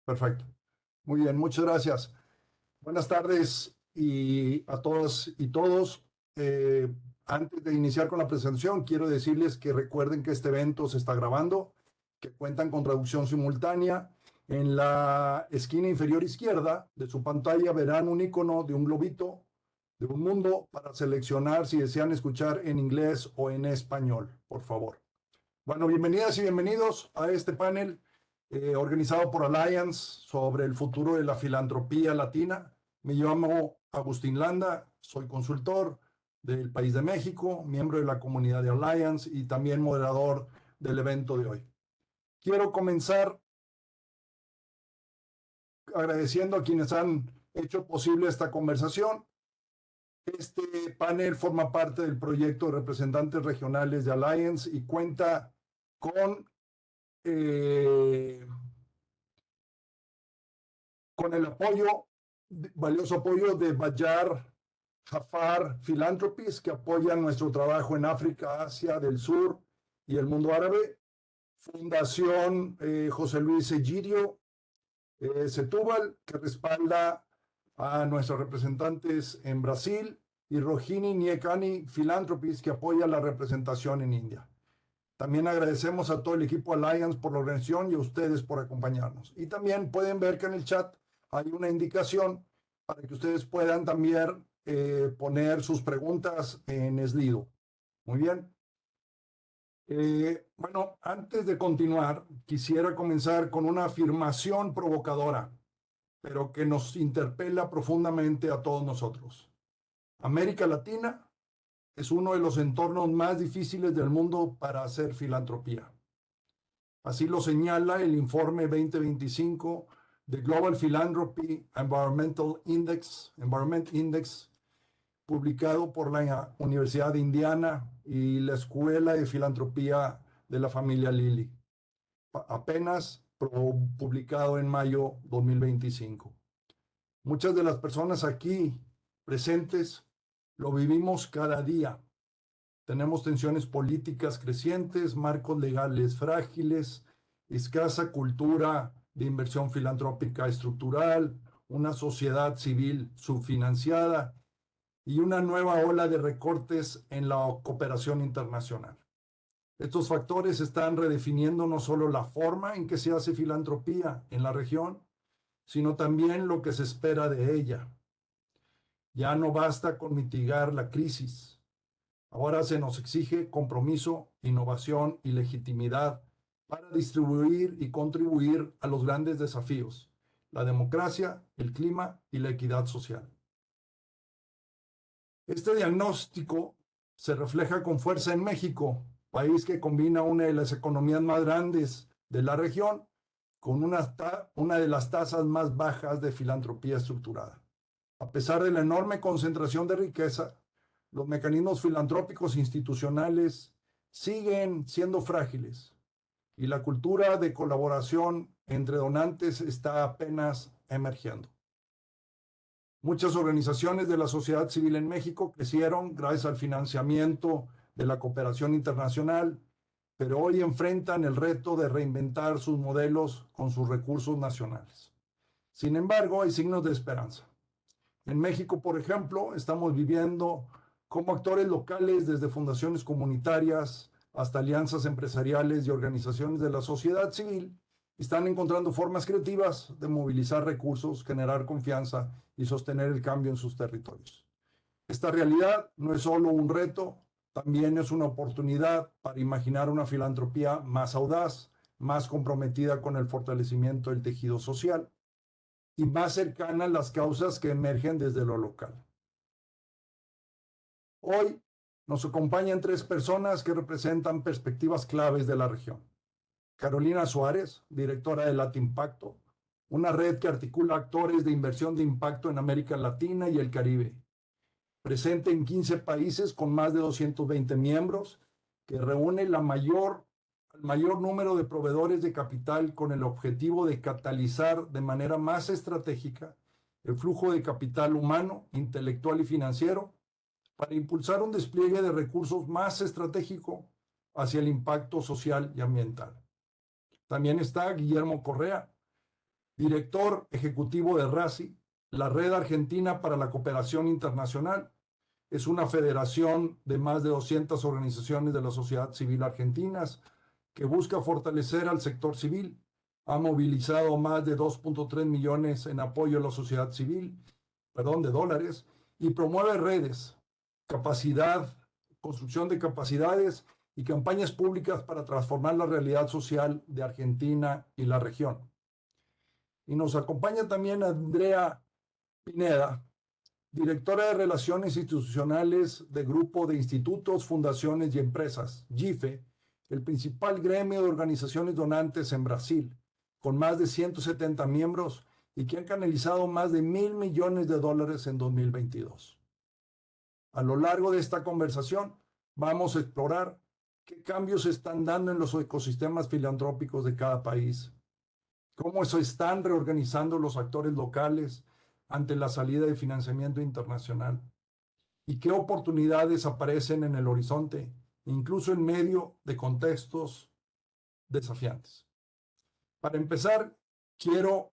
Perfecto. Muy bien, muchas gracias. Buenas tardes y a todas y todos. Eh, Antes de iniciar con la presentación, quiero decirles que recuerden que este evento se está grabando, que cuentan con traducción simultánea. En la esquina inferior izquierda de su pantalla verán un icono de un globito, de un mundo, para seleccionar si desean escuchar en inglés o en español, por favor. Bueno, bienvenidas y bienvenidos a este panel organizado por Alliance sobre el futuro de la filantropía latina. Me llamo Agustín Landa, soy consultor del país de México, miembro de la comunidad de Alliance y también moderador del evento de hoy. Quiero comenzar agradeciendo a quienes han hecho posible esta conversación. Este panel forma parte del proyecto de representantes regionales de Alliance y cuenta con eh, con el apoyo, valioso apoyo de Bayar Jafar Philanthropies, que apoyan nuestro trabajo en África, Asia del Sur y el mundo árabe. Fundación José Luis Egidio Setúbal, que respalda a nuestros representantes en Brasil, y Rohini Niekani Philanthropies, que apoya la representación en India. También agradecemos a todo el equipo Alliance por la organización y a ustedes por acompañarnos. Y también pueden ver que en el chat hay una indicación para que ustedes puedan también poner sus preguntas en Slido. Muy bien. Bueno, antes de continuar, quisiera comenzar con una afirmación provocadora, pero que nos interpela profundamente a todos nosotros. América Latina es uno de los entornos más difíciles del mundo para hacer filantropía. Así lo señala el informe 2025 de Global Philanthropy Environment Index, publicado por la Universidad de Indiana y la Escuela de Filantropía de la familia Lilly, apenas publicado en mayo 2025. Muchas de las personas aquí presentes lo vivimos cada día. Tenemos tensiones políticas crecientes, marcos legales frágiles, escasa cultura de inversión filantrópica estructural, una sociedad civil subfinanciada y una nueva ola de recortes en la cooperación internacional. Estos factores están redefiniendo no solo la forma en que se hace filantropía en la región, sino también lo que se espera de ella. Ya no basta con mitigar la crisis. Ahora se nos exige compromiso, innovación y legitimidad para distribuir y contribuir a los grandes desafíos: la democracia, el clima y la equidad social. Este diagnóstico se refleja con fuerza en México, país que combina una de las economías más grandes de la región con una de las tasas más bajas de filantropía estructurada. A pesar de la enorme concentración de riqueza, los mecanismos filantrópicos institucionales siguen siendo frágiles y la cultura de colaboración entre donantes está apenas emergiendo. Muchas organizaciones de la sociedad civil en México crecieron gracias al financiamiento de la cooperación internacional, pero hoy enfrentan el reto de reinventar sus modelos con sus recursos nacionales. Sin embargo, hay signos de esperanza. En México, por ejemplo, estamos viviendo como actores locales, desde fundaciones comunitarias hasta alianzas empresariales y organizaciones de la sociedad civil, están encontrando formas creativas de movilizar recursos, generar confianza y sostener el cambio en sus territorios. Esta realidad no es solo un reto, también es una oportunidad para imaginar una filantropía más audaz, más comprometida con el fortalecimiento del tejido social y más cercana a las causas que emergen desde lo local. Hoy nos acompañan tres personas que representan perspectivas claves de la región. Carolina Suárez, directora de Latimpacto, una red que articula actores de inversión de impacto en América Latina y el Caribe, presente en 15 países con más de 220 miembros, que reúne el mayor número de proveedores de capital con el objetivo de catalizar de manera más estratégica el flujo de capital humano, intelectual y financiero para impulsar un despliegue de recursos más estratégico hacia el impacto social y ambiental. También está Guillermo Correa, director ejecutivo de RACI, la Red Argentina para la Cooperación Internacional. Es una federación de más de 200 organizaciones de la sociedad civil argentinas que busca fortalecer al sector civil. Ha movilizado más de 2.3 millones en apoyo a la sociedad civil, de dólares, y promueve redes, capacidad, construcción de capacidades y campañas públicas para transformar la realidad social de Argentina y la región. Y nos acompaña también Andrea Pineda, directora de Relaciones Institucionales de Grupo de Institutos, Fundaciones y Empresas, GIFE, el principal gremio de organizaciones donantes en Brasil, con más de 170 miembros y que han canalizado más de $1.000 millones en 2022. A lo largo de esta conversación vamos a explorar qué cambios se están dando en los ecosistemas filantrópicos de cada país, cómo se están reorganizando los actores locales ante la salida de financiamiento internacional y qué oportunidades aparecen en el horizonte, incluso en medio de contextos desafiantes. Para empezar, quiero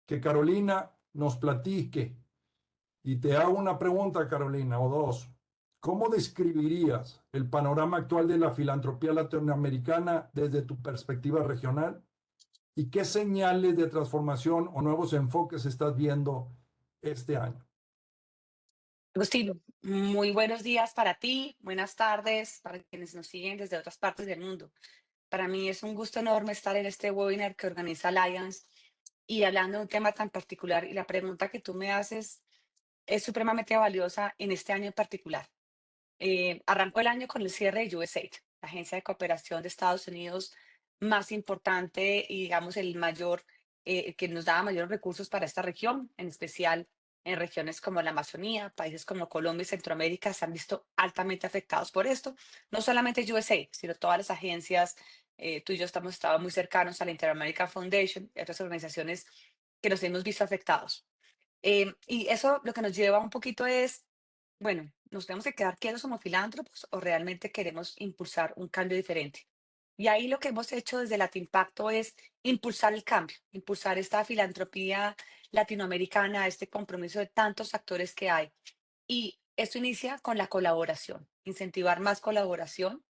que Carolina nos platique, y te hago una pregunta, Carolina, o dos. ¿Cómo describirías el panorama actual de la filantropía latinoamericana desde tu perspectiva regional? ¿Y qué señales de transformación o nuevos enfoques estás viendo este año? Agustín, muy buenos días para ti, buenas tardes para quienes nos siguen desde otras partes del mundo. Para mí es un gusto enorme estar en este webinar que organiza Alliance y hablando de un tema tan particular. Y la pregunta que tú me haces es supremamente valiosa en este año en particular. Arrancó el año con el cierre de USAID, la agencia de cooperación de Estados Unidos más importante y digamos el mayor, que nos daba mayores recursos para esta región, en especial en regiones como la Amazonía, países como Colombia y Centroamérica se han visto altamente afectados por esto. No solamente USAID, sino todas las agencias, tú y yo estado muy cercanos a la Inter-American Foundation y otras organizaciones que nos hemos visto afectados. Y eso lo que nos lleva un poquito es, bueno, ¿nos tenemos que quedar quietos como filántropos o realmente queremos impulsar un cambio diferente? Y ahí lo que hemos hecho desde Latimpacto es impulsar el cambio, impulsar esta filantropía latinoamericana, este compromiso de tantos actores que hay. Y esto inicia con la colaboración, incentivar más colaboración,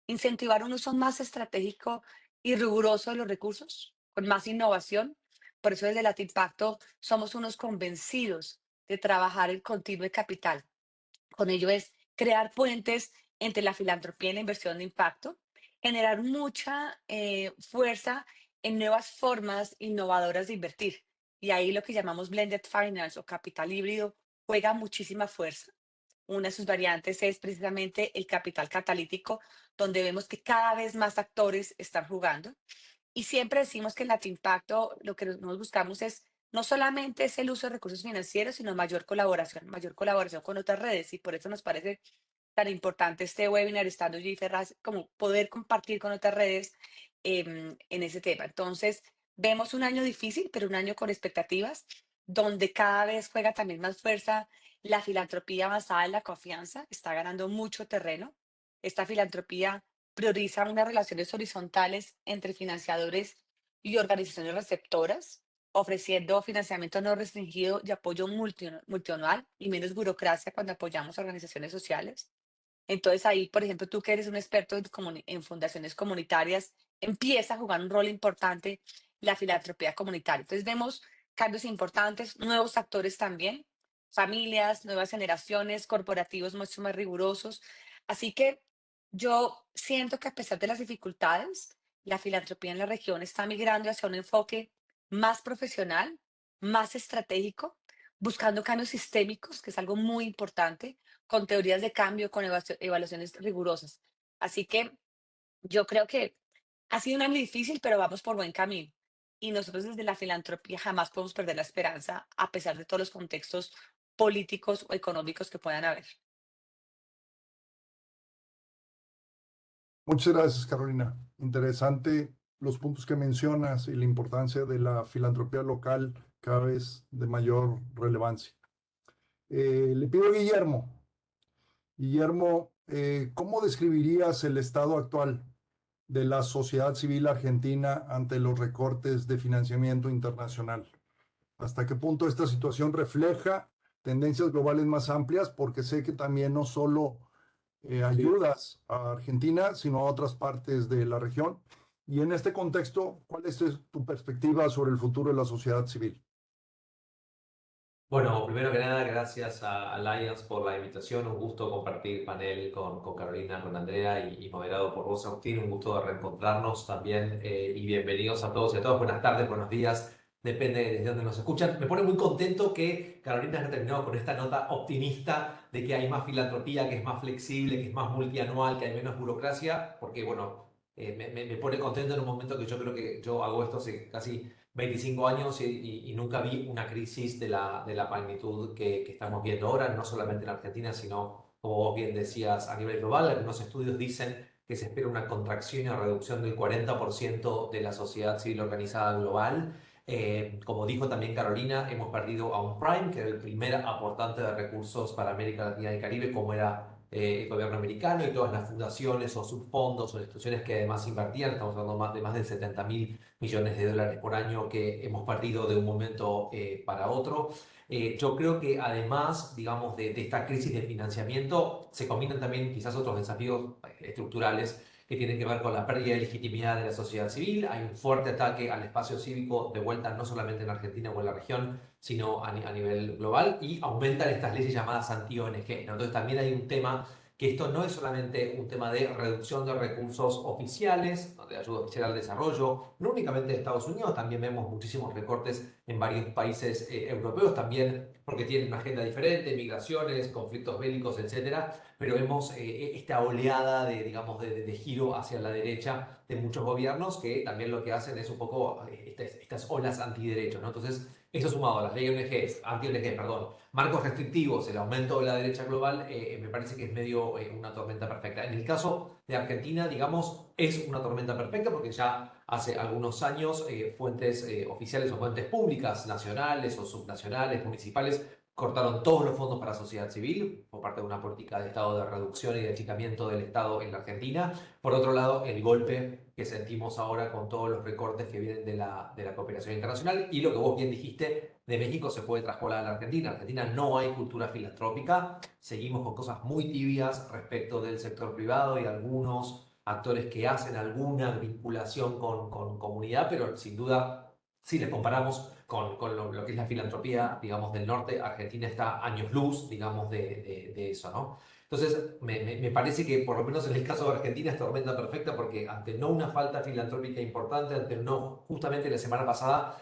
incentivar un uso más estratégico y riguroso de los recursos, con más innovación. Por eso desde Latimpacto somos unos convencidos de trabajar el continuo de capital. Con ello es crear puentes entre la filantropía y la inversión de impacto, generar mucha fuerza en nuevas formas innovadoras de invertir. Y ahí lo que llamamos blended finance o capital híbrido juega muchísima fuerza. Una de sus variantes es precisamente el capital catalítico, donde vemos que cada vez más actores están jugando. Y siempre decimos que en Latimpacto lo que nos buscamos es no solamente es el uso de recursos financieros, sino mayor colaboración con otras redes. Y por eso nos parece tan importante este webinar, estando allí Ferraz, como poder compartir con otras redes en ese tema. Entonces, vemos un año difícil, pero un año con expectativas, donde cada vez juega también más fuerza la filantropía basada en la confianza, está ganando mucho terreno. Esta filantropía prioriza unas relaciones horizontales entre financiadores y organizaciones receptoras, ofreciendo financiamiento no restringido y apoyo multianual y menos burocracia cuando apoyamos a organizaciones sociales. Entonces ahí, por ejemplo, tú que eres un experto en fundaciones comunitarias, empieza a jugar un rol importante la filantropía comunitaria. Entonces vemos cambios importantes, nuevos actores también, familias, nuevas generaciones, corporativos mucho más rigurosos. Así que yo siento que a pesar de las dificultades, la filantropía en la región está migrando hacia un enfoque más profesional, más estratégico, buscando cambios sistémicos, que es algo muy importante con teorías de cambio, con evaluaciones rigurosas. Así que yo creo que ha sido un año difícil, pero vamos por buen camino. Y nosotros desde la filantropía jamás podemos perder la esperanza, a pesar de todos los contextos políticos o económicos que puedan haber. Muchas gracias, Carolina. Interesante los puntos que mencionas y la importancia de la filantropía local cada vez de mayor relevancia. Le pido a Guillermo. Guillermo, ¿cómo describirías el estado actual de la sociedad civil argentina ante los recortes de financiamiento internacional? ¿Hasta qué punto esta situación refleja tendencias globales más amplias? Porque sé que también no solo ayudas a Argentina, sino a otras partes de la región. Y en este contexto, ¿cuál es tu perspectiva sobre el futuro de la sociedad civil? Bueno, primero que nada, gracias a Alliance por la invitación. Un gusto compartir panel con Carolina, con Andrea y moderado por vos, Agustín. Un gusto de reencontrarnos también y bienvenidos a todos y a todas. Buenas tardes, buenos días, depende de desde dónde nos escuchan. Me pone muy contento que Carolina haya terminado con esta nota optimista de que hay más filantropía, que es más flexible, que es más multianual, que hay menos burocracia, porque bueno, me pone contento en un momento que yo creo que yo hago esto hace casi 25 años y nunca vi una crisis de la magnitud que estamos viendo ahora, no solamente en Argentina, sino, como vos bien decías, a nivel global. Algunos estudios dicen que se espera una contracción y una reducción del 40% de la sociedad civil organizada global. Como dijo también Carolina, hemos perdido a un Prime, que era el primer aportante de recursos para América Latina y Caribe, como era el gobierno americano, y todas las fundaciones o subfondos o instituciones que además invertían. Estamos hablando de más de 70.000 millones de dólares por año que hemos perdido de un momento para otro. Yo creo que además, digamos, de esta crisis de financiamiento, se combinan también quizás otros desafíos estructurales que tienen que ver con la pérdida de legitimidad de la sociedad civil. Hay un fuerte ataque al espacio cívico de vuelta no solamente en Argentina o en la región, sino a nivel global, y aumentan estas leyes llamadas anti-ONG, ¿no? Entonces también hay un tema que esto no es solamente un tema de reducción de recursos oficiales, de ayuda oficial al desarrollo, no únicamente de Estados Unidos, también vemos muchísimos recortes en varios países europeos, también porque tienen una agenda diferente, migraciones, conflictos bélicos, etcétera, pero vemos esta oleada de, digamos, de giro hacia la derecha de muchos gobiernos que también lo que hacen es un poco estas olas antiderechos, ¿no? Entonces, eso sumado a las leyes ONGs, anti-ONG, perdón, marcos restrictivos, el aumento de la derecha global, me parece que es medio una tormenta perfecta. En el caso de Argentina, digamos, es una tormenta perfecta porque ya hace algunos años fuentes oficiales o fuentes públicas, nacionales o subnacionales, municipales, cortaron todos los fondos para la sociedad civil por parte de una política de Estado de reducción y de achicamiento del Estado en la Argentina. Por otro lado, el golpe que sentimos ahora con todos los recortes que vienen de la cooperación internacional, y lo que vos bien dijiste, de México se puede traspolar a la Argentina. En Argentina no hay cultura filantrópica, seguimos con cosas muy tibias respecto del sector privado y algunos actores que hacen alguna vinculación con comunidad, pero sin duda, si les comparamos con lo que es la filantropía, digamos, del norte, Argentina está años luz, digamos, de eso, ¿no? Entonces, me parece que por lo menos en el caso de Argentina es tormenta perfecta porque ante no una falta filantrópica importante, ante no, justamente la semana pasada,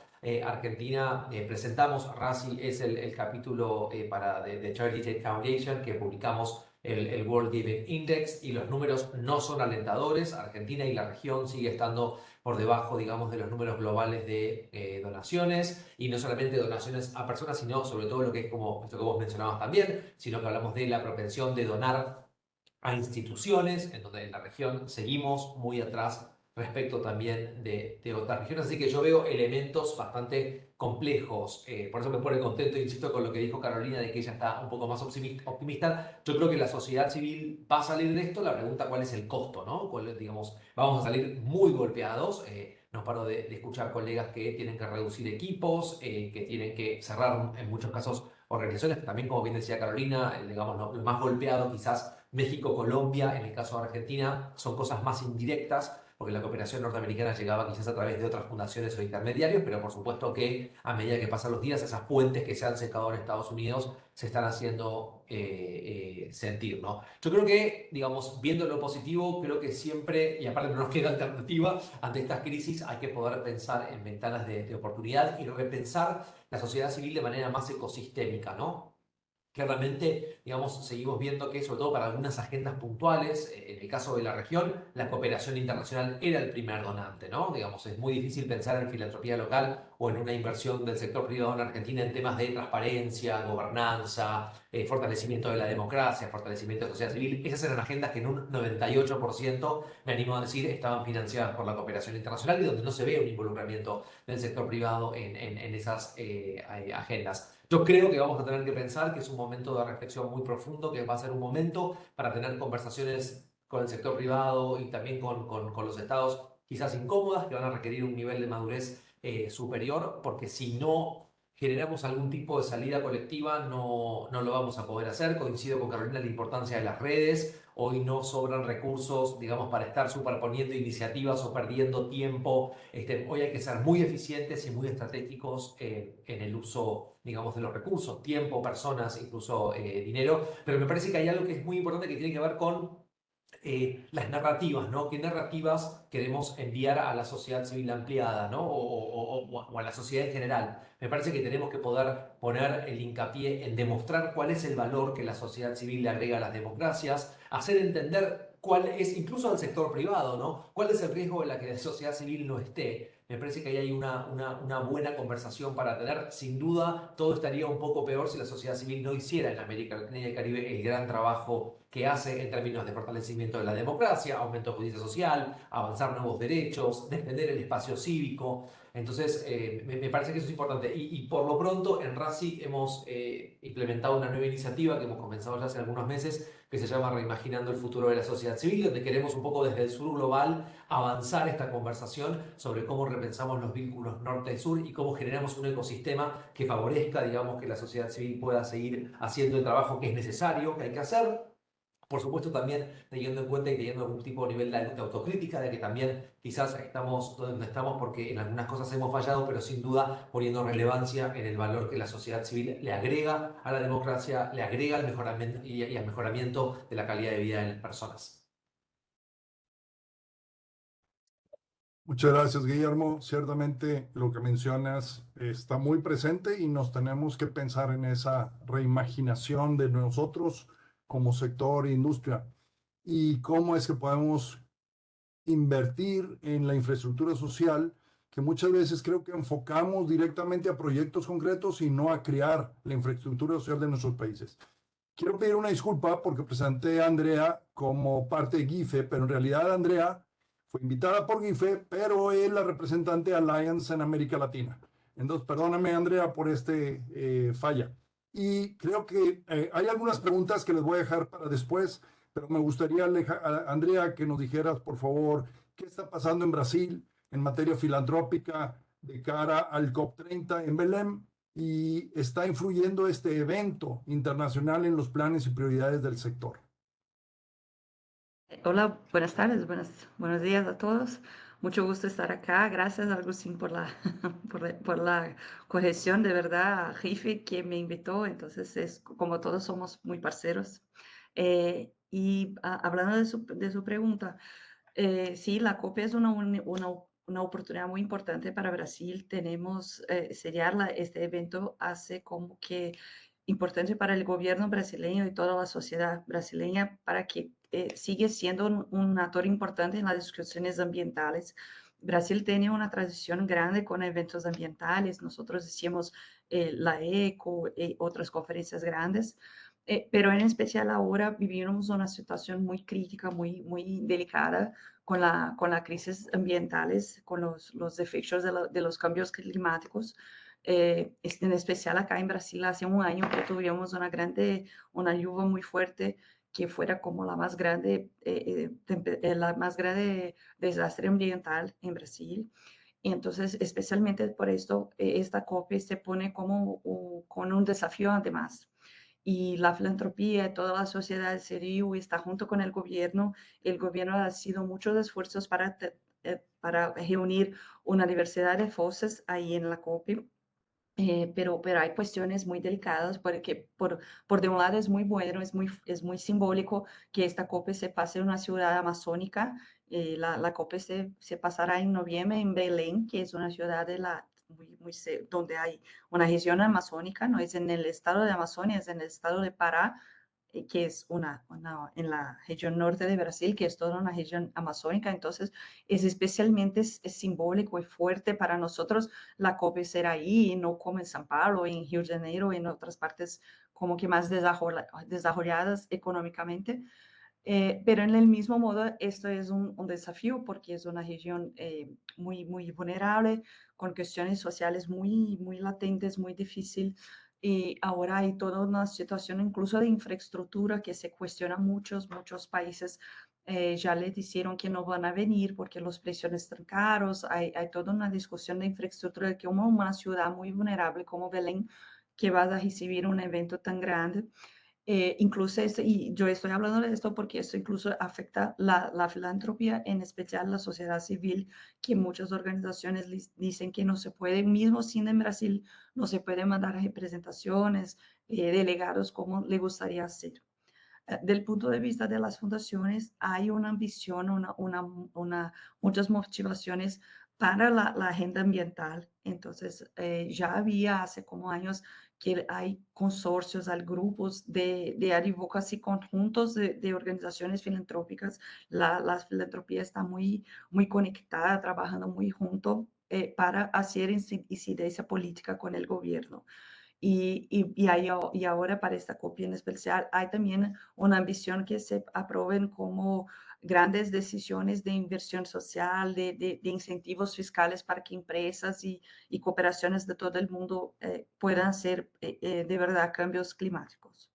Argentina presentamos, RACI es el capítulo de Charity Aid Foundation, que publicamos el World Giving Index, y los números no son alentadores. Argentina y la región sigue estando por debajo, digamos, de los números globales de donaciones, y no solamente donaciones a personas, sino sobre todo lo que es como esto que vos mencionabas también, sino que hablamos de la propensión de donar a instituciones, en donde en la región seguimos muy atrás respecto también de otras regiones. Así que yo veo elementos bastante complejos. Por eso me pone contento, insisto, con lo que dijo Carolina, de que ella está un poco más optimista. Yo creo que la sociedad civil va a salir de esto. La pregunta, ¿cuál es el costo, no? Digamos, vamos a salir muy golpeados. No paro de escuchar colegas que tienen que reducir equipos, que tienen que cerrar en muchos casos organizaciones. También, como bien decía Carolina, digamos, lo más golpeado quizás México, Colombia. En el caso de Argentina son cosas más indirectas, porque la cooperación norteamericana llegaba quizás a través de otras fundaciones o intermediarios, pero por supuesto que a medida que pasan los días, esas puentes que se han secado en Estados Unidos se están haciendo sentir, ¿no? Yo creo que, digamos, viendo lo positivo, creo que siempre, y aparte no nos queda alternativa, ante estas crisis hay que poder pensar en ventanas de oportunidad y repensar la sociedad civil de manera más ecosistémica, ¿no? Que realmente, digamos, seguimos viendo que, sobre todo para algunas agendas puntuales, en el caso de la región, la cooperación internacional era el primer donante, ¿no? Digamos, es muy difícil pensar en filantropía local o en una inversión del sector privado en Argentina en temas de transparencia, gobernanza, fortalecimiento de la democracia, fortalecimiento de la sociedad civil. Esas eran agendas que en un 98%, me animo a decir, estaban financiadas por la cooperación internacional, y donde no se ve un involucramiento del sector privado en esas agendas. Yo creo que vamos a tener que pensar que es un momento de reflexión muy profundo, que va a ser un momento para tener conversaciones con el sector privado y también con los estados, quizás incómodas, que van a requerir un nivel de madurez superior, porque si no generamos algún tipo de salida colectiva, no lo vamos a poder hacer. Coincido con Carolina en la importancia de las redes. Hoy no sobran recursos, digamos, para estar superponiendo iniciativas o perdiendo tiempo. Hoy hay que ser muy eficientes y muy estratégicos en el uso, digamos, de los recursos, tiempo, personas, incluso dinero. Pero me parece que hay algo que es muy importante que tiene que ver con las narrativas, ¿no? ¿Qué narrativas queremos enviar a la sociedad civil ampliada, ¿no? O a la sociedad en general? Me parece que tenemos que poder poner el hincapié en demostrar cuál es el valor que la sociedad civil le agrega a las democracias, hacer entender cuál es, incluso al sector privado, ¿no? ¿Cuál es el riesgo de la que la sociedad civil no esté? Me parece que ahí hay una buena conversación para tener. Sin duda, todo estaría un poco peor si la sociedad civil no hiciera en América Latina y el Caribe el gran trabajo que hace en términos de fortalecimiento de la democracia, aumento de justicia social, avanzar nuevos derechos, defender el espacio cívico. Entonces, me parece que eso es importante. Y por lo pronto, en RACI hemos implementado una nueva iniciativa que hemos comenzado ya hace algunos meses, que se llama Reimaginando el futuro de la sociedad civil, donde queremos un poco desde el sur global avanzar esta conversación sobre cómo repensamos los vínculos norte y sur y cómo generamos un ecosistema que favorezca, digamos, que la sociedad civil pueda seguir haciendo el trabajo que es necesario, que hay que hacer. Por supuesto, también teniendo en cuenta y teniendo algún tipo de nivel de autocrítica, de que también quizás estamos donde estamos porque en algunas cosas hemos fallado, pero sin duda poniendo relevancia en el valor que la sociedad civil le agrega a la democracia, le agrega al mejoramiento y al mejoramiento de la calidad de vida de las personas. Muchas gracias, Guillermo. Ciertamente lo que mencionas está muy presente y nos tenemos que pensar en esa reimaginación de nosotros como sector e industria y cómo es que podemos invertir en la infraestructura social, que muchas veces creo que enfocamos directamente a proyectos concretos y no a crear la infraestructura social de nuestros países. Quiero pedir una disculpa porque presenté a Andrea como parte de GIFE, pero en realidad Andrea fue invitada por GIFE, pero es la representante de Alliance en América Latina. Entonces, perdóname, Andrea, por falla. Y creo que hay algunas preguntas que les voy a dejar para después, pero me gustaría, Andrea, que nos dijeras, por favor, qué está pasando en Brasil en materia filantrópica de cara al COP30 en Belém y está influyendo este evento internacional en los planes y prioridades del sector. Hola, buenas tardes, buenos días a todos. Mucho gusto estar acá. Gracias, Agustín, por la, por la corrección. De verdad, a Rife que me invitó. Entonces, es como todos somos muy parceros. Hablando de su pregunta, sí, la COP es una oportunidad muy importante para Brasil. Tenemos, este evento hace como que importante para el gobierno brasileño y toda la sociedad brasileña para que siga siendo un actor importante en las discusiones ambientales. Brasil tiene una tradición grande con eventos ambientales. Nosotros hicimos la ECO y otras conferencias grandes. Pero en especial ahora vivimos una situación muy crítica, muy delicada con la crisis ambientales, con los efectos de los cambios climáticos. En especial acá en Brasil, hace un año que tuvimos una lluvia muy fuerte que fuera como la más grande desastre ambiental en Brasil. Entonces, especialmente por esto, esta COP se pone como con un desafío además. Y la filantropía, toda la sociedad civil está junto con el gobierno. El gobierno ha sido muchos esfuerzos para reunir una diversidad de voces ahí en la COP. Pero hay cuestiones muy delicadas porque por de un lado es muy bueno, es muy simbólico que esta COP se pase en una ciudad amazónica. La COP se pasará en noviembre en Belém, que es una ciudad donde hay una región amazónica, no es en el estado de Amazonia, es en el estado de Pará, que es en la región norte de Brasil, que es toda una región amazónica. Entonces, es especialmente es simbólico y fuerte para nosotros la COP ser ahí y no como en São Paulo, en Río de Janeiro, en otras partes como que más desarrolladas económicamente. Pero en el mismo modo, esto es un desafío porque es una región muy vulnerable, con cuestiones sociales muy latentes, muy difícil. Y ahora hay toda una situación incluso de infraestructura que se cuestiona muchos países ya les dijeron que no van a venir porque los precios están caros. Hay toda una discusión de infraestructura de que una ciudad muy vulnerable como Belén, que va a recibir un evento tan grande. Incluso, y yo estoy hablando de esto porque esto incluso afecta la filantropía, en especial la sociedad civil, que muchas organizaciones dicen que no se puede, mismo sin en Brasil, no se puede mandar representaciones, delegados como le gustaría hacer. Del punto de vista de las fundaciones, hay una ambición, muchas motivaciones para la agenda ambiental. Entonces, ya había hace como años que hay consorcios, hay grupos de advocacy conjuntos de organizaciones filantrópicas. La filantropía está muy conectada, trabajando muy junto para hacer incidencia política con el gobierno. Y ahora para esta copia en especial hay también una ambición que se aprueben como grandes decisiones de inversión social, de incentivos fiscales para que empresas y cooperaciones de todo el mundo puedan hacer de verdad cambios climáticos.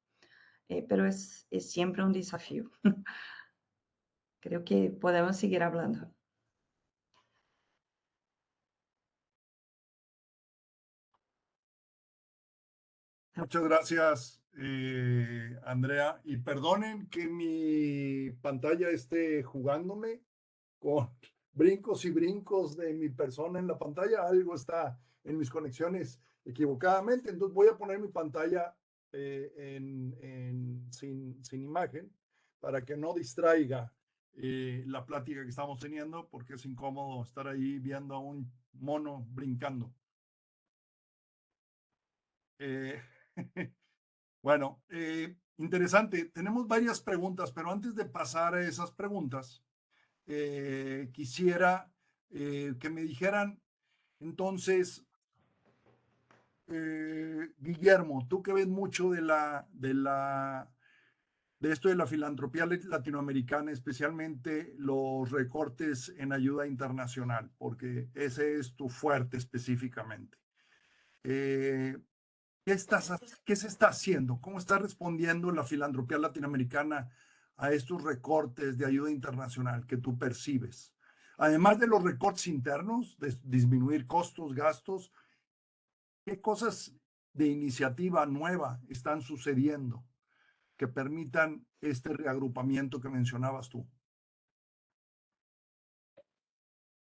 Pero es siempre un desafío. Creo que podemos seguir hablando. Muchas gracias, Andrea. Y perdonen que mi pantalla esté jugándome con brincos y brincos de mi persona en la pantalla. Algo está en mis conexiones equivocadamente. Entonces voy a poner mi pantalla sin imagen para que no distraiga la plática que estamos teniendo, porque es incómodo estar ahí viendo a un mono brincando. Bueno, interesante. Tenemos varias preguntas, pero antes de pasar a esas preguntas, quisiera que me dijeran, entonces, Guillermo, tú que ves mucho de esto de la filantropía latinoamericana, especialmente los recortes en ayuda internacional, porque ese es tu fuerte específicamente. ¿Qué se está haciendo? ¿Cómo está respondiendo la filantropía latinoamericana a estos recortes de ayuda internacional que tú percibes? Además de los recortes internos, de disminuir costos, gastos, ¿qué cosas de iniciativa nueva están sucediendo que permitan este reagrupamiento que mencionabas tú?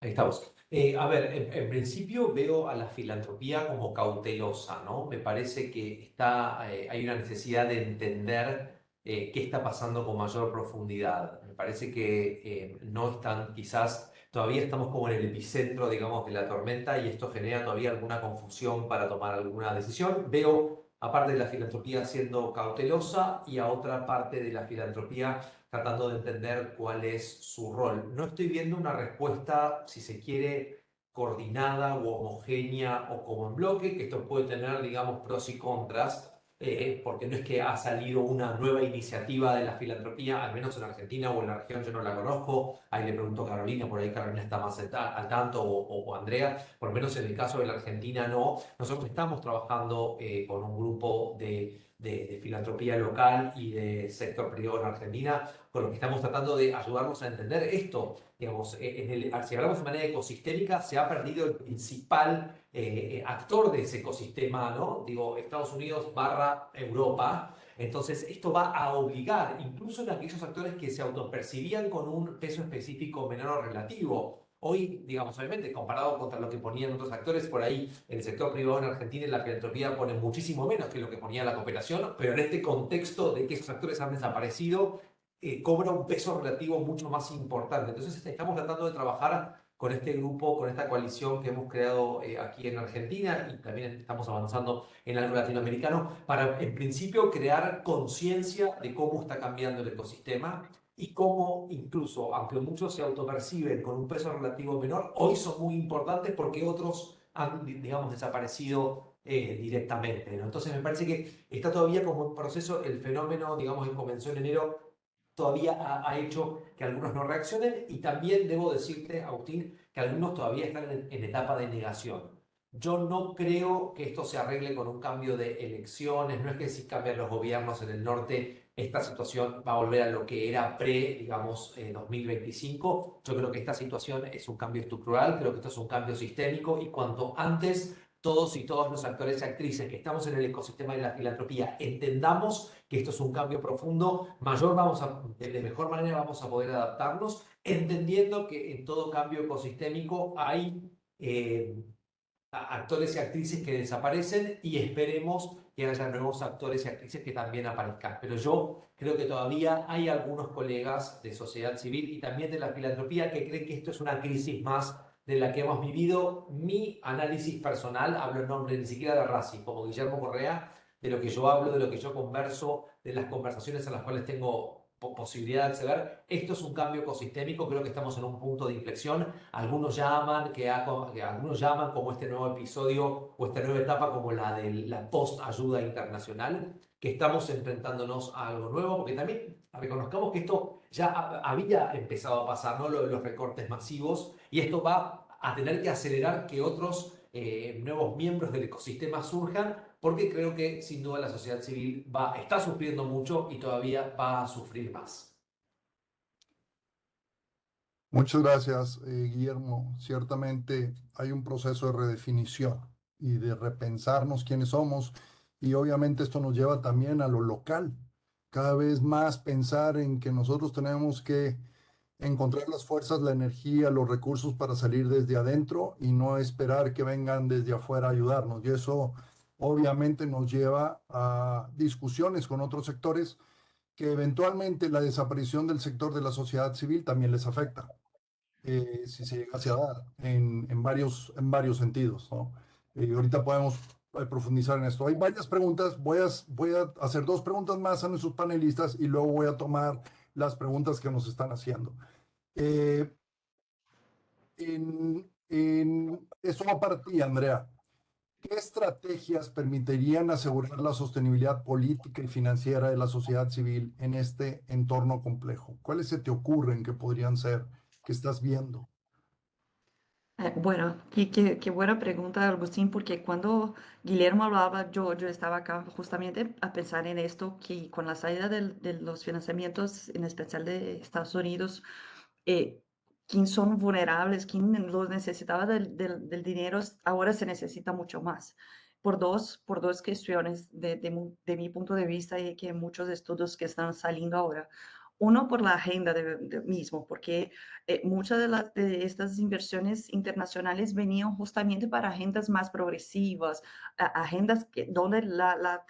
Ahí estamos. A ver, en principio veo a la filantropía como cautelosa, ¿no? Me parece que hay una necesidad de entender qué está pasando con mayor profundidad. Me parece que no están, quizás todavía estamos como en el epicentro, digamos, de la tormenta y esto genera todavía alguna confusión para tomar alguna decisión. Veo a parte de la filantropía siendo cautelosa y a otra parte de la filantropía tratando de entender cuál es su rol. No estoy viendo una respuesta, si se quiere, coordinada o homogénea o como en bloque, que esto puede tener, digamos, pros y contras, porque no es que ha salido una nueva iniciativa de la filantropía, al menos en Argentina o en la región yo no la conozco. Ahí le pregunto a Carolina, por ahí Carolina está más al tanto, o Andrea, por lo menos en el caso de la Argentina no. Nosotros estamos trabajando con un grupo de filantropía local y de sector privado en Argentina, con lo que estamos tratando de ayudarnos a entender esto. Digamos, si hablamos de manera ecosistémica, se ha perdido el principal actor de ese ecosistema, ¿no? Digo, Estados Unidos / Europa. Entonces, esto va a obligar, incluso en aquellos actores que se autopercibían con un peso específico menor o relativo. Hoy, digamos, obviamente, comparado contra lo que ponían otros actores por ahí, en el sector privado en Argentina, la filantropía pone muchísimo menos que lo que ponía la cooperación, pero en este contexto de que esos actores han desaparecido, cobra un peso relativo mucho más importante. Entonces, estamos tratando de trabajar con este grupo, con esta coalición que hemos creado aquí en Argentina, y también estamos avanzando en algo latinoamericano, para en principio crear conciencia de cómo está cambiando el ecosistema y cómo incluso, aunque muchos se autoperciben con un peso relativo menor, hoy son muy importantes porque otros han, digamos, desaparecido directamente, ¿no? Entonces me parece que está todavía como un proceso, el fenómeno, digamos, que comenzó en enero, todavía ha hecho que algunos no reaccionen, y también debo decirte, Agustín, que algunos todavía están en etapa de negación. Yo no creo que esto se arregle con un cambio de elecciones, no es que si cambian los gobiernos en el norte esta situación va a volver a lo que era digamos, 2025. Yo creo que esta situación es un cambio estructural, creo que esto es un cambio sistémico y cuanto antes todos y todas los actores y actrices que estamos en el ecosistema de la filantropía entendamos que esto es un cambio profundo, de mejor manera vamos a poder adaptarnos, entendiendo que en todo cambio ecosistémico hay actores y actrices que desaparecen y esperemos que haya nuevos actores y actrices que también aparezcan. Pero yo creo que todavía hay algunos colegas de sociedad civil y también de la filantropía que creen que esto es una crisis más de la que hemos vivido. Mi análisis personal, hablo en nombre ni siquiera de Racing, como Guillermo Correa, de lo que yo hablo, de lo que yo converso, de las conversaciones a las cuales tengo posibilidad de acceder. Esto es un cambio ecosistémico, creo que estamos en un punto de inflexión. Algunos llaman, algunos llaman como este nuevo episodio o esta nueva etapa como la de la post-ayuda internacional, que estamos enfrentándonos a algo nuevo, porque también reconozcamos que esto ya había empezado a pasar, ¿no? Lo de los recortes masivos, y esto va a tener que acelerar que otros nuevos miembros del ecosistema surjan, porque creo que sin duda la sociedad civil está sufriendo mucho y todavía va a sufrir más. Muchas gracias, Guillermo. Ciertamente hay un proceso de redefinición y de repensarnos quiénes somos y obviamente esto nos lleva también a lo local. Cada vez más pensar en que nosotros tenemos que encontrar las fuerzas, la energía, los recursos para salir desde adentro y no esperar que vengan desde afuera a ayudarnos. Y eso obviamente nos lleva a discusiones con otros sectores que eventualmente la desaparición del sector de la sociedad civil también les afecta, si se llegase a dar en varios sentidos, ¿no? Ahorita podemos profundizar en esto. Hay varias preguntas, voy a hacer dos preguntas más a nuestros panelistas y luego voy a tomar las preguntas que nos están haciendo. Eso va para ti, Andrea. ¿Qué estrategias permitirían asegurar la sostenibilidad política y financiera de la sociedad civil en este entorno complejo? ¿Cuáles se te ocurren que podrían ser, que estás viendo? Bueno, qué buena pregunta, Agustín, porque cuando Guillermo hablaba, yo estaba acá justamente a pensar en esto, que con la salida de los financiamientos, en especial de Estados Unidos, quien son vulnerables, quien los necesitaba del dinero, ahora se necesita mucho más. Por dos cuestiones de mi punto de vista y que muchos estudios que están saliendo ahora. Uno, por la agenda mismo, porque muchas de estas inversiones internacionales venían justamente para agendas más progresivas, agendas donde la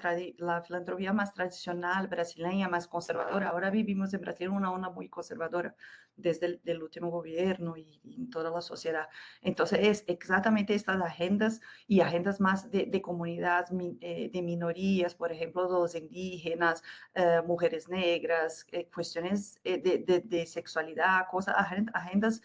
filantropía más tradicional brasileña, más conservadora. Ahora vivimos en Brasil una onda muy conservadora desde el último gobierno y en toda la sociedad. Entonces, es exactamente estas agendas y agendas más de comunidades, de minorías, por ejemplo, los indígenas, mujeres negras, cuestiones de sexualidad, cosas, agendas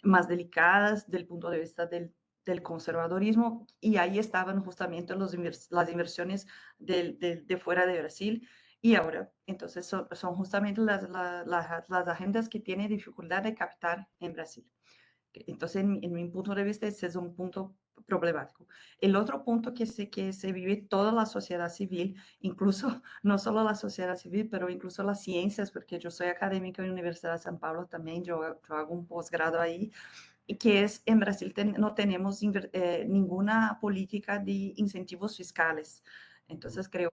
más delicadas del punto de vista del conservadorismo, y ahí estaban justamente las inversiones de fuera de Brasil. Y ahora, entonces, son justamente las agendas que tienen dificultad de captar en Brasil. Entonces, en mi punto de vista, ese es un punto problemático. El otro punto que se vive toda la sociedad civil, incluso no solo la sociedad civil, pero incluso las ciencias, porque yo soy académica en la Universidad de San Pablo también, yo hago un posgrado ahí, y que es en Brasil no tenemos ninguna política de incentivos fiscales. Entonces, creo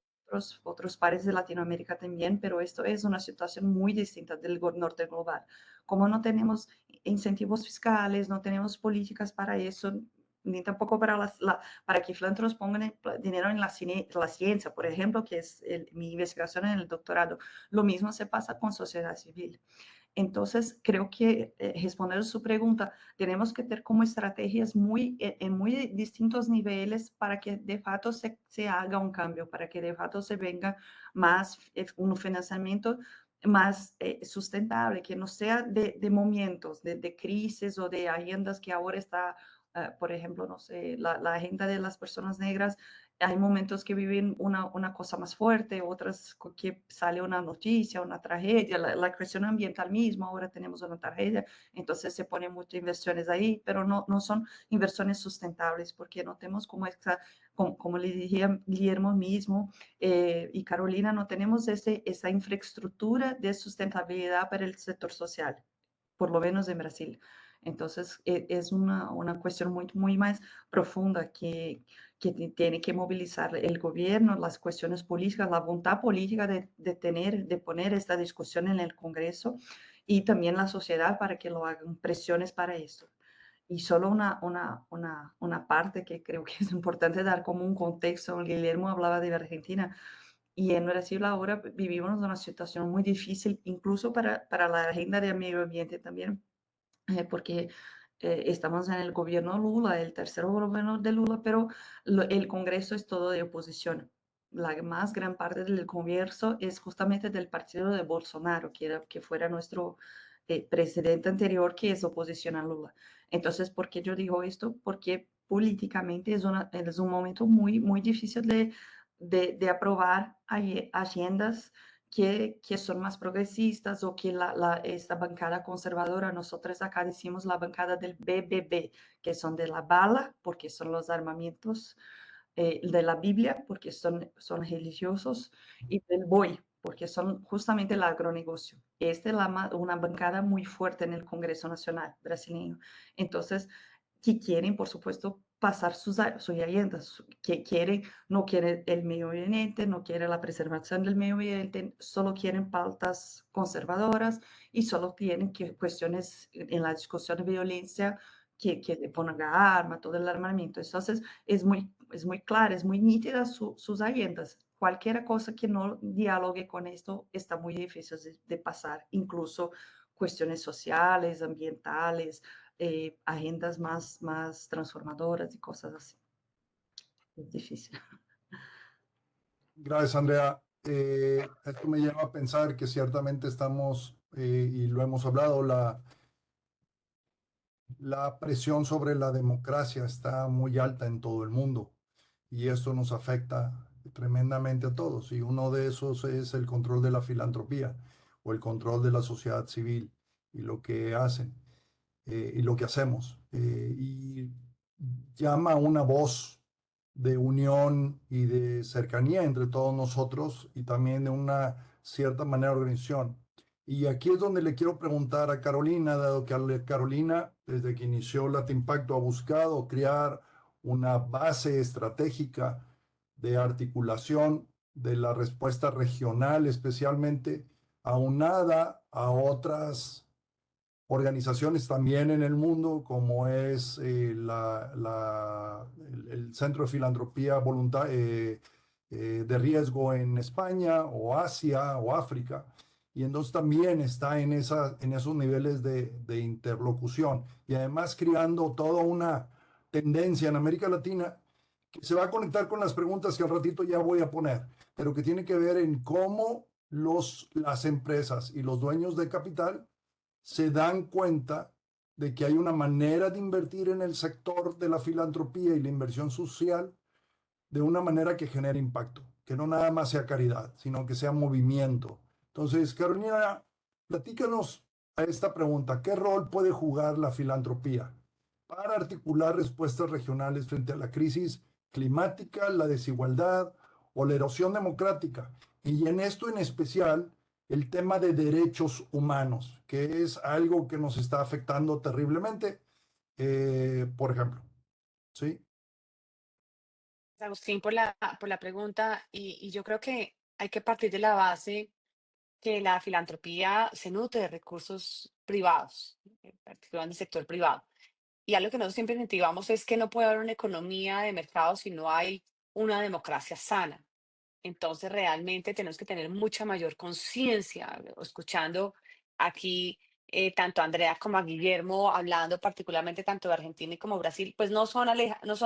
otros países de Latinoamérica también, pero esto es una situación muy distinta del norte global. Como no tenemos incentivos fiscales, no tenemos políticas para eso, ni tampoco para que filántropos pongan dinero en la ciencia, por ejemplo, que es mi investigación en el doctorado. Lo mismo se pasa con sociedad civil. Entonces, creo que responder a su pregunta, tenemos que tener como estrategias en muy distintos niveles para que de fato se haga un cambio, para que de fato se venga más un financiamiento más sustentable, que no sea de momentos, de crisis o de agendas que ahora está por ejemplo, no sé, la agenda de las personas negras, hay momentos que viven una cosa más fuerte, otras que sale una noticia, una tragedia, la cuestión ambiental misma, ahora tenemos una tragedia, entonces se ponen muchas inversiones ahí, pero no son inversiones sustentables, porque no tenemos como le dije Guillermo mismo y Carolina, no tenemos esa infraestructura de sustentabilidad para el sector social, por lo menos en Brasil. Entonces, es una cuestión muy más profunda que tiene que movilizar el gobierno, las cuestiones políticas, la voluntad política de poner esta discusión en el Congreso y también la sociedad para que lo hagan presiones para esto. Y solo una parte que creo que es importante dar como un contexto. Guillermo hablaba de Argentina y en Brasil ahora vivimos una situación muy difícil, incluso para la agenda del medio ambiente también, porque estamos en el gobierno Lula, el tercer gobierno de Lula, pero el Congreso es todo de oposición. La más gran parte del Congreso es justamente del partido de Bolsonaro, que fuera nuestro presidente anterior, que es oposición a Lula. Entonces, ¿por qué yo digo esto? Porque políticamente es un momento muy difícil de aprobar agendas que son más progresistas o que esta bancada conservadora, nosotros acá decimos la bancada del BBB, que son de la bala, porque son los armamentos, de la Biblia, porque son religiosos, y del BOI, porque son justamente el agronegocio. Esta es una bancada muy fuerte en el Congreso Nacional brasileño. Entonces, que quieren, por supuesto, pasar sus agendas, que no quieren el medio ambiente, no quieren la preservación del medio ambiente, solo quieren pautas conservadoras y solo quieren cuestiones en la discusión de violencia que le pongan arma, todo el armamento. Entonces, es muy clara, es muy nítida sus agendas. Cualquier cosa que no dialogue con esto está muy difícil de pasar, incluso cuestiones sociales, ambientales, agendas más transformadoras y cosas así. Es difícil. Gracias, Andrea. Esto me lleva a pensar que ciertamente estamos, y lo hemos hablado, la presión sobre la democracia está muy alta en todo el mundo y esto nos afecta tremendamente a todos. Y uno de esos es el control de la filantropía o el control de la sociedad civil y lo que hacen y lo que hacemos. Y llama a una voz de unión y de cercanía entre todos nosotros y también de una cierta manera de organización. Y aquí es donde le quiero preguntar a Carolina, dado que Carolina, desde que inició Latin Pacto, ha buscado crear una base estratégica de articulación de la respuesta regional, especialmente aunada a otras organizaciones también en el mundo, como es el Centro de Filantropía de Riesgo en España, o Asia, o África. Y entonces también está en esos niveles de interlocución. Y además creando toda una tendencia en América Latina que se va a conectar con las preguntas que al ratito ya voy a poner, pero que tiene que ver en cómo las empresas y los dueños de capital se dan cuenta de que hay una manera de invertir en el sector de la filantropía y la inversión social de una manera que genere impacto, que no nada más sea caridad, sino que sea movimiento. Entonces, Carolina, platícanos a esta pregunta: ¿qué rol puede jugar la filantropía para articular respuestas regionales frente a la crisis climática, la desigualdad o la erosión democrática? Y en esto en especial, el tema de derechos humanos, que es algo que nos está afectando terriblemente, por ejemplo. ¿Sí? Agustín, por la pregunta, y yo creo que hay que partir de la base que la filantropía se nutre de recursos privados, particularmente del sector privado. Y algo que nosotros siempre incentivamos es que no puede haber una economía de mercado si no hay una democracia sana. Entonces, realmente tenemos que tener mucha mayor conciencia, escuchando aquí tanto a Andrea como a Guillermo, hablando particularmente tanto de Argentina y como Brasil, pues no son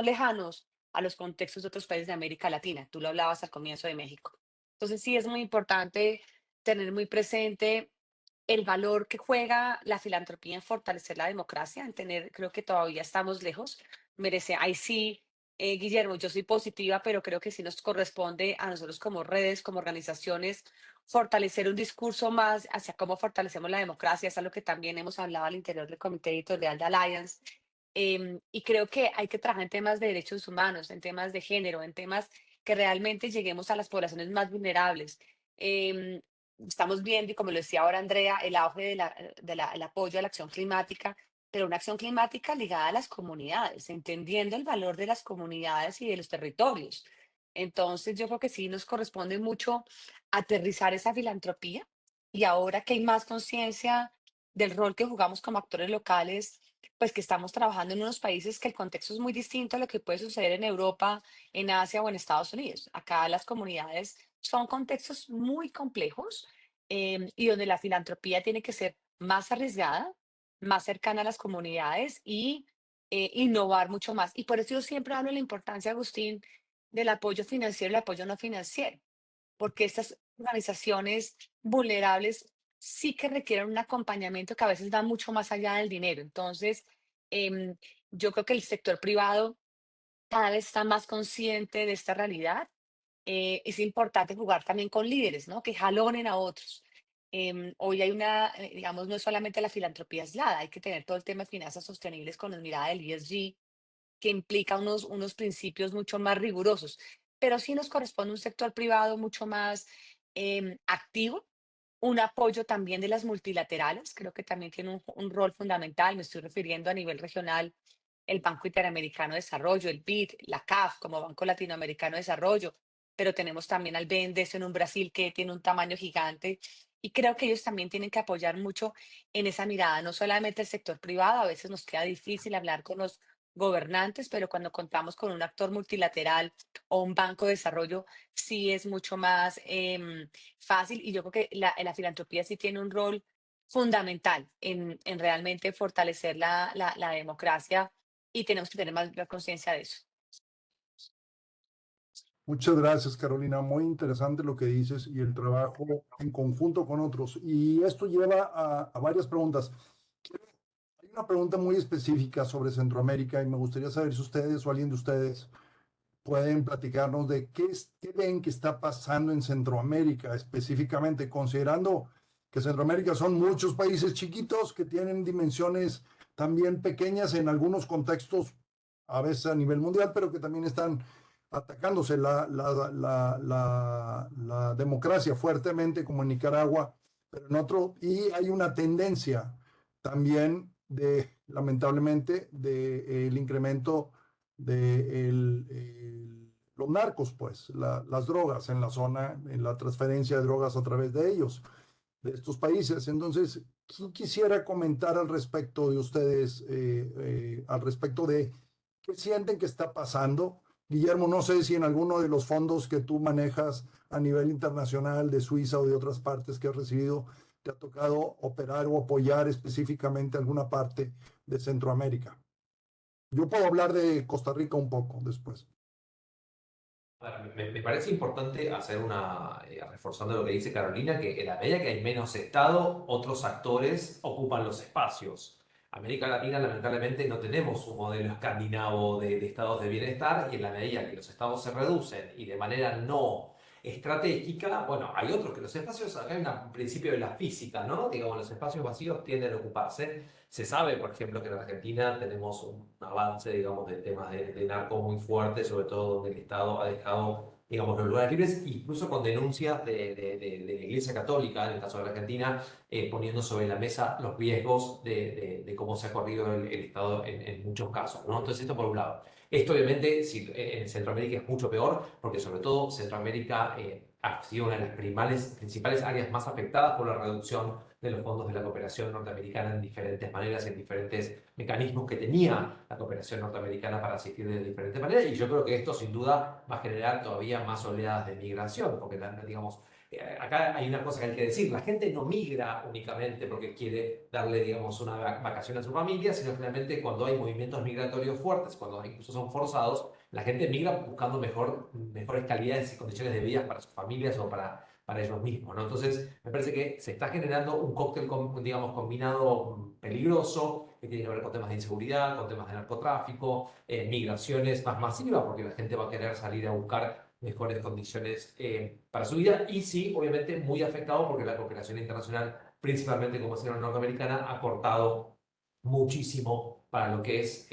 lejanos a los contextos de otros países de América Latina. Tú lo hablabas al comienzo de México. Entonces, sí es muy importante tener muy presente el valor que juega la filantropía en fortalecer la democracia, creo que todavía estamos lejos, merece. Ahí sí, Guillermo, yo soy positiva, pero creo que sí nos corresponde a nosotros como redes, como organizaciones, fortalecer un discurso más hacia cómo fortalecemos la democracia. Es algo que también hemos hablado al interior del Comité Editorial de Alliance. Y creo que hay que trabajar en temas de derechos humanos, en temas de género, en temas que realmente lleguemos a las poblaciones más vulnerables. Em, Estamos viendo, y como lo decía ahora Andrea, el auge el apoyo a la acción climática, pero una acción climática ligada a las comunidades, entendiendo el valor de las comunidades y de los territorios. Entonces, yo creo que sí nos corresponde mucho aterrizar esa filantropía y ahora que hay más conciencia del rol que jugamos como actores locales, pues que estamos trabajando en unos países que el contexto es muy distinto a lo que puede suceder en Europa, en Asia o en Estados Unidos. Acá las comunidades son contextos muy complejos, y donde la filantropía tiene que ser más arriesgada, más cercana a las comunidades y innovar mucho más. Y por eso yo siempre hablo de la importancia, Agustín, del apoyo financiero y el apoyo no financiero, porque estas organizaciones vulnerables sí que requieren un acompañamiento que a veces va mucho más allá del dinero. Entonces, em, yo creo que el sector privado cada vez está más consciente de esta realidad. Es importante jugar también con líderes, ¿no? Que jalonen a otros. Hoy hay digamos, no es solamente la filantropía aislada, hay que tener todo el tema de finanzas sostenibles con la mirada del ESG, que implica unos principios mucho más rigurosos. Pero sí nos corresponde un sector privado mucho más activo, un apoyo también de las multilaterales, creo que también tiene un rol fundamental, me estoy refiriendo a nivel regional, el Banco Interamericano de Desarrollo, el BID, la CAF como Banco Latinoamericano de Desarrollo, pero tenemos también al BNDES en un Brasil que tiene un tamaño gigante y creo que ellos también tienen que apoyar mucho en esa mirada, no solamente el sector privado, a veces nos queda difícil hablar con los gobernantes, pero cuando contamos con un actor multilateral o un banco de desarrollo, sí es mucho más fácil y yo creo que la filantropía sí tiene un rol fundamental en realmente fortalecer la democracia y tenemos que tener más conciencia de eso. Muchas gracias, Carolina. Muy interesante lo que dices y el trabajo en conjunto con otros. Y esto lleva a varias preguntas. Hay una pregunta muy específica sobre Centroamérica y me gustaría saber si ustedes o alguien de ustedes pueden platicarnos de qué ven que está pasando en Centroamérica específicamente, considerando que Centroamérica son muchos países chiquitos que tienen dimensiones también pequeñas en algunos contextos, a veces a nivel mundial, pero que también están atacándose la democracia fuertemente como en Nicaragua, pero en otro, y hay una tendencia también lamentablemente, del incremento de los narcos, pues, las drogas en la zona, en la transferencia de drogas a través de ellos, de estos países. Entonces, ¿quién quisiera comentar al respecto de ustedes, al respecto de qué sienten que está pasando? Guillermo, no sé si en alguno de los fondos que tú manejas a nivel internacional de Suiza o de otras partes que has recibido, te ha tocado operar o apoyar específicamente alguna parte de Centroamérica. Yo puedo hablar de Costa Rica un poco después. Me parece importante hacer reforzando lo que dice Carolina, que en la medida que hay menos Estado, otros actores ocupan los espacios. América Latina, lamentablemente, no tenemos un modelo escandinavo de estados de bienestar y en la medida que los estados se reducen y de manera no estratégica, bueno, hay otros que los espacios, acá hay un principio de la física, ¿no? Digamos, los espacios vacíos tienden a ocuparse. Se sabe, por ejemplo, que en Argentina tenemos un avance, digamos, de temas de narco muy fuerte, sobre todo donde el Estado ha dejado, digamos, los lugares libres, incluso con denuncias de la Iglesia Católica, en el caso de la Argentina, poniendo sobre la mesa los riesgos de cómo se ha corrido el Estado en muchos casos, ¿no? Entonces, esto por un lado. Esto, obviamente, en Centroamérica es mucho peor, porque sobre todo Centroamérica ha sido una de las principales áreas más afectadas por la reducción de los fondos de la cooperación norteamericana en diferentes maneras, en diferentes mecanismos que tenía la cooperación norteamericana para asistir de diferentes maneras. Y yo creo que esto sin duda va a generar todavía más oleadas de migración, porque digamos, acá hay una cosa que hay que decir, la gente no migra únicamente porque quiere darle, digamos, una vacación a su familia, sino finalmente cuando hay movimientos migratorios fuertes, cuando incluso son forzados, la gente migra buscando mejores calidades y condiciones de vida para sus familias o para para ellos mismos, ¿no? Entonces, me parece que se está generando un cóctel, digamos, combinado peligroso, que tiene que ver con temas de inseguridad, con temas de narcotráfico, migraciones más masivas, porque la gente va a querer salir a buscar mejores condiciones para su vida, y sí, obviamente, muy afectado porque la cooperación internacional, principalmente como es norteamericana, ha cortado muchísimo para lo que es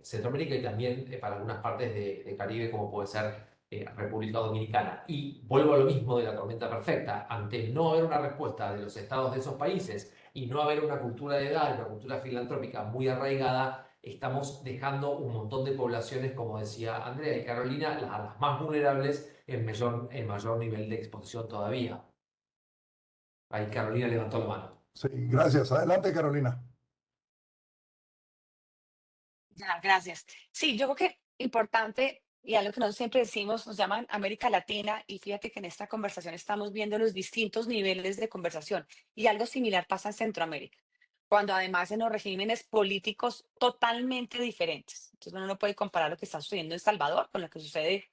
Centroamérica y también para algunas partes de Caribe, como puede ser República Dominicana. Y vuelvo a lo mismo de la tormenta perfecta. Ante no haber una respuesta de los estados de esos países y no haber una cultura de edad, una cultura filantrópica muy arraigada, estamos dejando un montón de poblaciones, como decía Andrea y Carolina, las más vulnerables en mayor nivel de exposición todavía. Ahí Carolina levantó la mano. Sí, gracias. Adelante, Carolina. Ya, gracias. Sí, yo creo que importante y algo que nosotros siempre decimos, nos llaman América Latina y fíjate que en esta conversación estamos viendo los distintos niveles de conversación y algo similar pasa en Centroamérica, cuando además en los regímenes políticos totalmente diferentes. Entonces uno no puede comparar lo que está sucediendo en Salvador con lo que sucede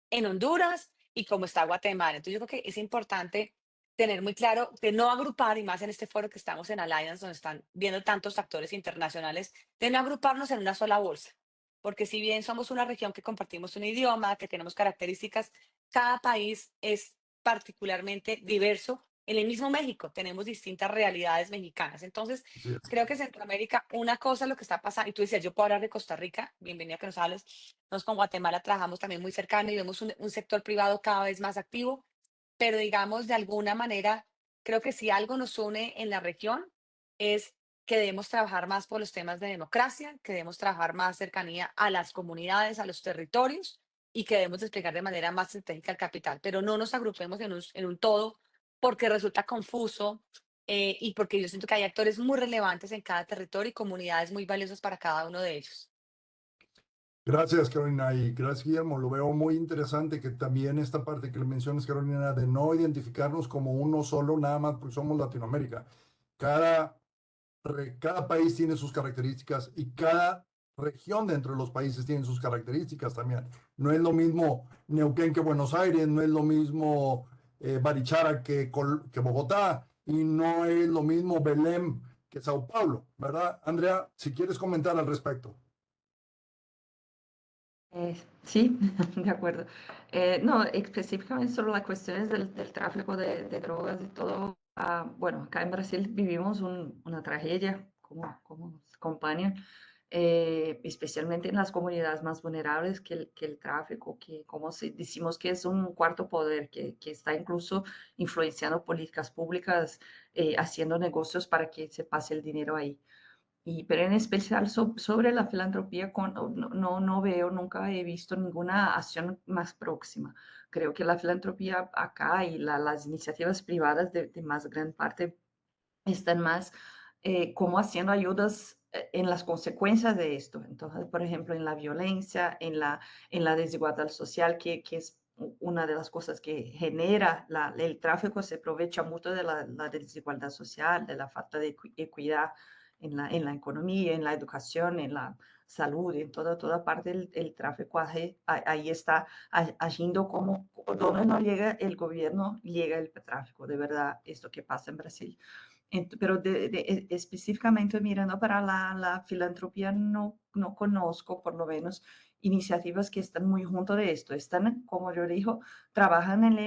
en Honduras y cómo está Guatemala. Entonces yo creo que es importante tener muy claro de no agrupar, y más en este foro que estamos en Alliance, donde están viendo tantos actores internacionales, de no agruparnos en una sola bolsa. Porque si bien somos una región que compartimos un idioma, que tenemos características, cada país es particularmente diverso. En el mismo México tenemos distintas realidades mexicanas. Entonces, Así es. creo que Centroamérica, una cosa es lo que está pasando, y tú decías, yo puedo hablar de Costa Rica, bienvenida que nos hables. Nosotros con Guatemala trabajamos también muy cercano y vemos un sector privado cada vez más activo, pero digamos, de alguna manera, creo que si algo nos une en la región es que debemos trabajar más por los temas de democracia, que debemos trabajar más cercanía a las comunidades, a los territorios y que debemos desplegar de manera más estratégica el capital, pero no nos agrupemos en un todo porque resulta confuso y porque yo siento que hay actores muy relevantes en cada territorio y comunidades muy valiosas para cada uno de ellos. Gracias, Carolina, y gracias, Guillermo. Lo veo muy interesante que también esta parte que le mencionas, Carolina, de no identificarnos como uno solo, nada más porque somos Latinoamérica. Cada, cada país tiene sus características y cada región dentro de los países tiene sus características también. No es lo mismo Neuquén que Buenos Aires, no es lo mismo Barichara que Bogotá, y no es lo mismo Belém que Sao Paulo, ¿verdad? Andrea, si quieres comentar al respecto. Sí, de acuerdo. No, específicamente sobre las cuestiones del tráfico de drogas y todo. Bueno, acá en Brasil vivimos una tragedia como compañía, especialmente en las comunidades más vulnerables que el tráfico, que como si decimos que es un cuarto poder, que está incluso influenciando políticas públicas, haciendo negocios para que se pase el dinero ahí. Pero en especial sobre la filantropía, no veo, nunca he visto ninguna acción más próxima. Creo que la filantropía acá y las iniciativas privadas de más gran parte están más como haciendo ayudas en las consecuencias de esto. Entonces, por ejemplo, en la violencia, en la desigualdad social, que es una de las cosas que genera el tráfico, se aprovecha mucho de la desigualdad social, de la falta de equidad en la economía, en la educación, en la salud, en toda parte el tráfico ahí está agiendo como donde no llega el gobierno, llega el tráfico, de verdad, esto que pasa en Brasil. Pero específicamente mirando para la filantropía, no conozco por lo menos iniciativas que están muy junto de esto. Están, como yo digo, trabajan en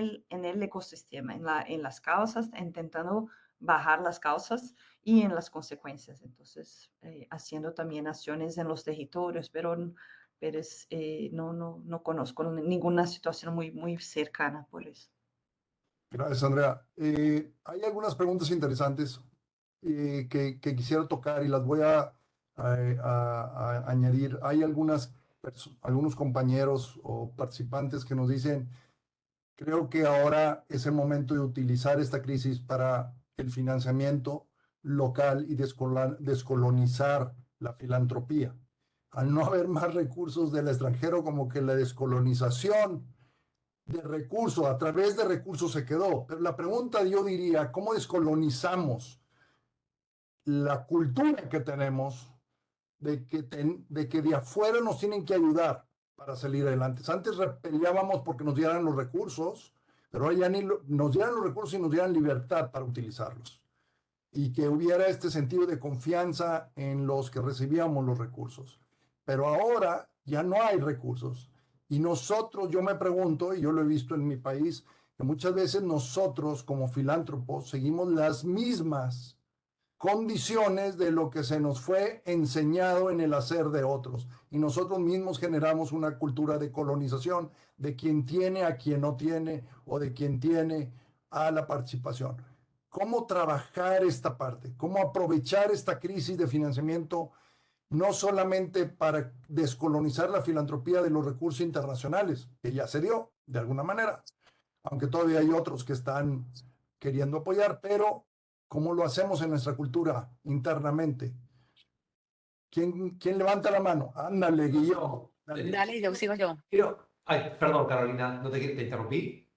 el ecosistema, en las causas, intentando bajar las causas y en las consecuencias. Entonces, haciendo también acciones en los territorios, pero no conozco ninguna situación muy cercana por eso. Gracias, Andrea. Hay algunas preguntas interesantes que quisiera tocar y las voy a añadir. Hay algunos compañeros o participantes que nos dicen, creo que ahora es el momento de utilizar esta crisis para el financiamiento local y descolonizar la filantropía. Al no haber más recursos del extranjero, como que la descolonización de recursos, a través de recursos se quedó. Pero la pregunta yo diría, ¿cómo descolonizamos la cultura que tenemos de que de afuera nos tienen que ayudar para salir adelante? Antes peleábamos porque nos dieran los recursos, pero ahora ya nos dieran los recursos y nos dieran libertad para utilizarlos. Y que hubiera este sentido de confianza en los que recibíamos los recursos. Pero ahora ya no hay recursos. Y nosotros, yo me pregunto, y yo lo he visto en mi país, que muchas veces nosotros como filántropos seguimos las mismas condiciones de lo que se nos fue enseñado en el hacer de otros. Y nosotros mismos generamos una cultura de colonización, de quien tiene a quien no tiene, o de quien tiene a la participación. ¿Cómo trabajar esta parte? ¿Cómo aprovechar esta crisis de financiamiento no solamente para descolonizar la filantropía de los recursos internacionales, que ya se dio de alguna manera, aunque todavía hay otros que están queriendo apoyar, pero ¿cómo lo hacemos en nuestra cultura internamente? ¿Quién levanta la mano? Ándale, Guillermo. Dale, yo sigo yo. Ay, perdón, Carolina, ¿no te interrumpí?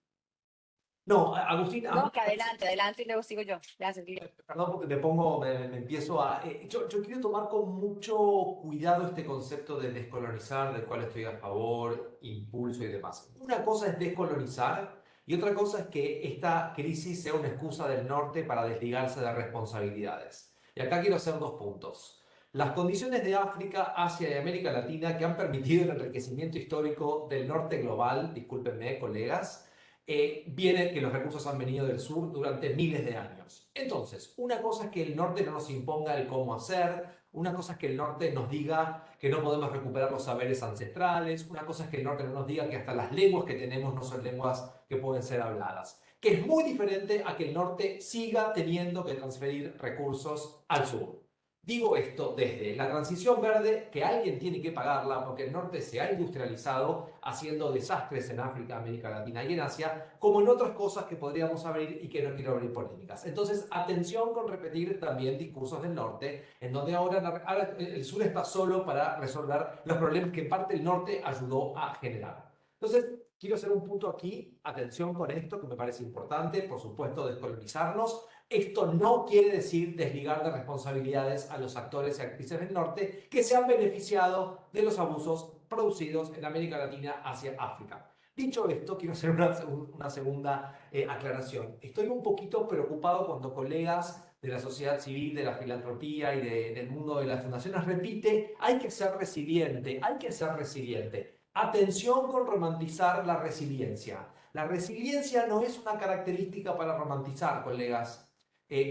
No, Agustín, No, que adelante y luego sigo yo. Gracias, Guillermo. perdón porque me empiezo a... yo quiero tomar con mucho cuidado este concepto de descolonizar, del cual estoy a favor, impulso y demás. Una cosa es descolonizar y otra cosa es que esta crisis sea una excusa del norte para desligarse de responsabilidades. Y acá quiero hacer dos puntos. Las condiciones de África, Asia y América Latina que han permitido el enriquecimiento histórico del norte global, discúlpenme, colegas, viene que los recursos han venido del sur durante miles de años. Entonces, una cosa es que el norte no nos imponga el cómo hacer, una cosa es que el norte nos diga que no podemos recuperar los saberes ancestrales, una cosa es que el norte no nos diga que hasta las lenguas que tenemos no son lenguas que pueden ser habladas, que es muy diferente a que el norte siga teniendo que transferir recursos al sur. Digo esto desde la transición verde, que alguien tiene que pagarla porque el norte se ha industrializado haciendo desastres en África, América Latina y en Asia, como en otras cosas que podríamos abrir y que no quiero abrir polémicas. Entonces, atención con repetir también discursos del norte, en donde ahora el sur está solo para resolver los problemas que en parte el norte ayudó a generar. Entonces, quiero hacer un punto aquí, atención con esto, que me parece importante, por supuesto, descolonizarnos. Esto no quiere decir desligar de responsabilidades a los actores y actrices del norte que se han beneficiado de los abusos producidos en América Latina hacia África. Dicho esto, quiero hacer una segunda aclaración. Estoy un poquito preocupado cuando colegas de la sociedad civil, de la filantropía y del mundo de las fundaciones repite, hay que ser resiliente, hay que ser resiliente. Atención con romantizar la resiliencia. La resiliencia no es una característica para romantizar, colegas.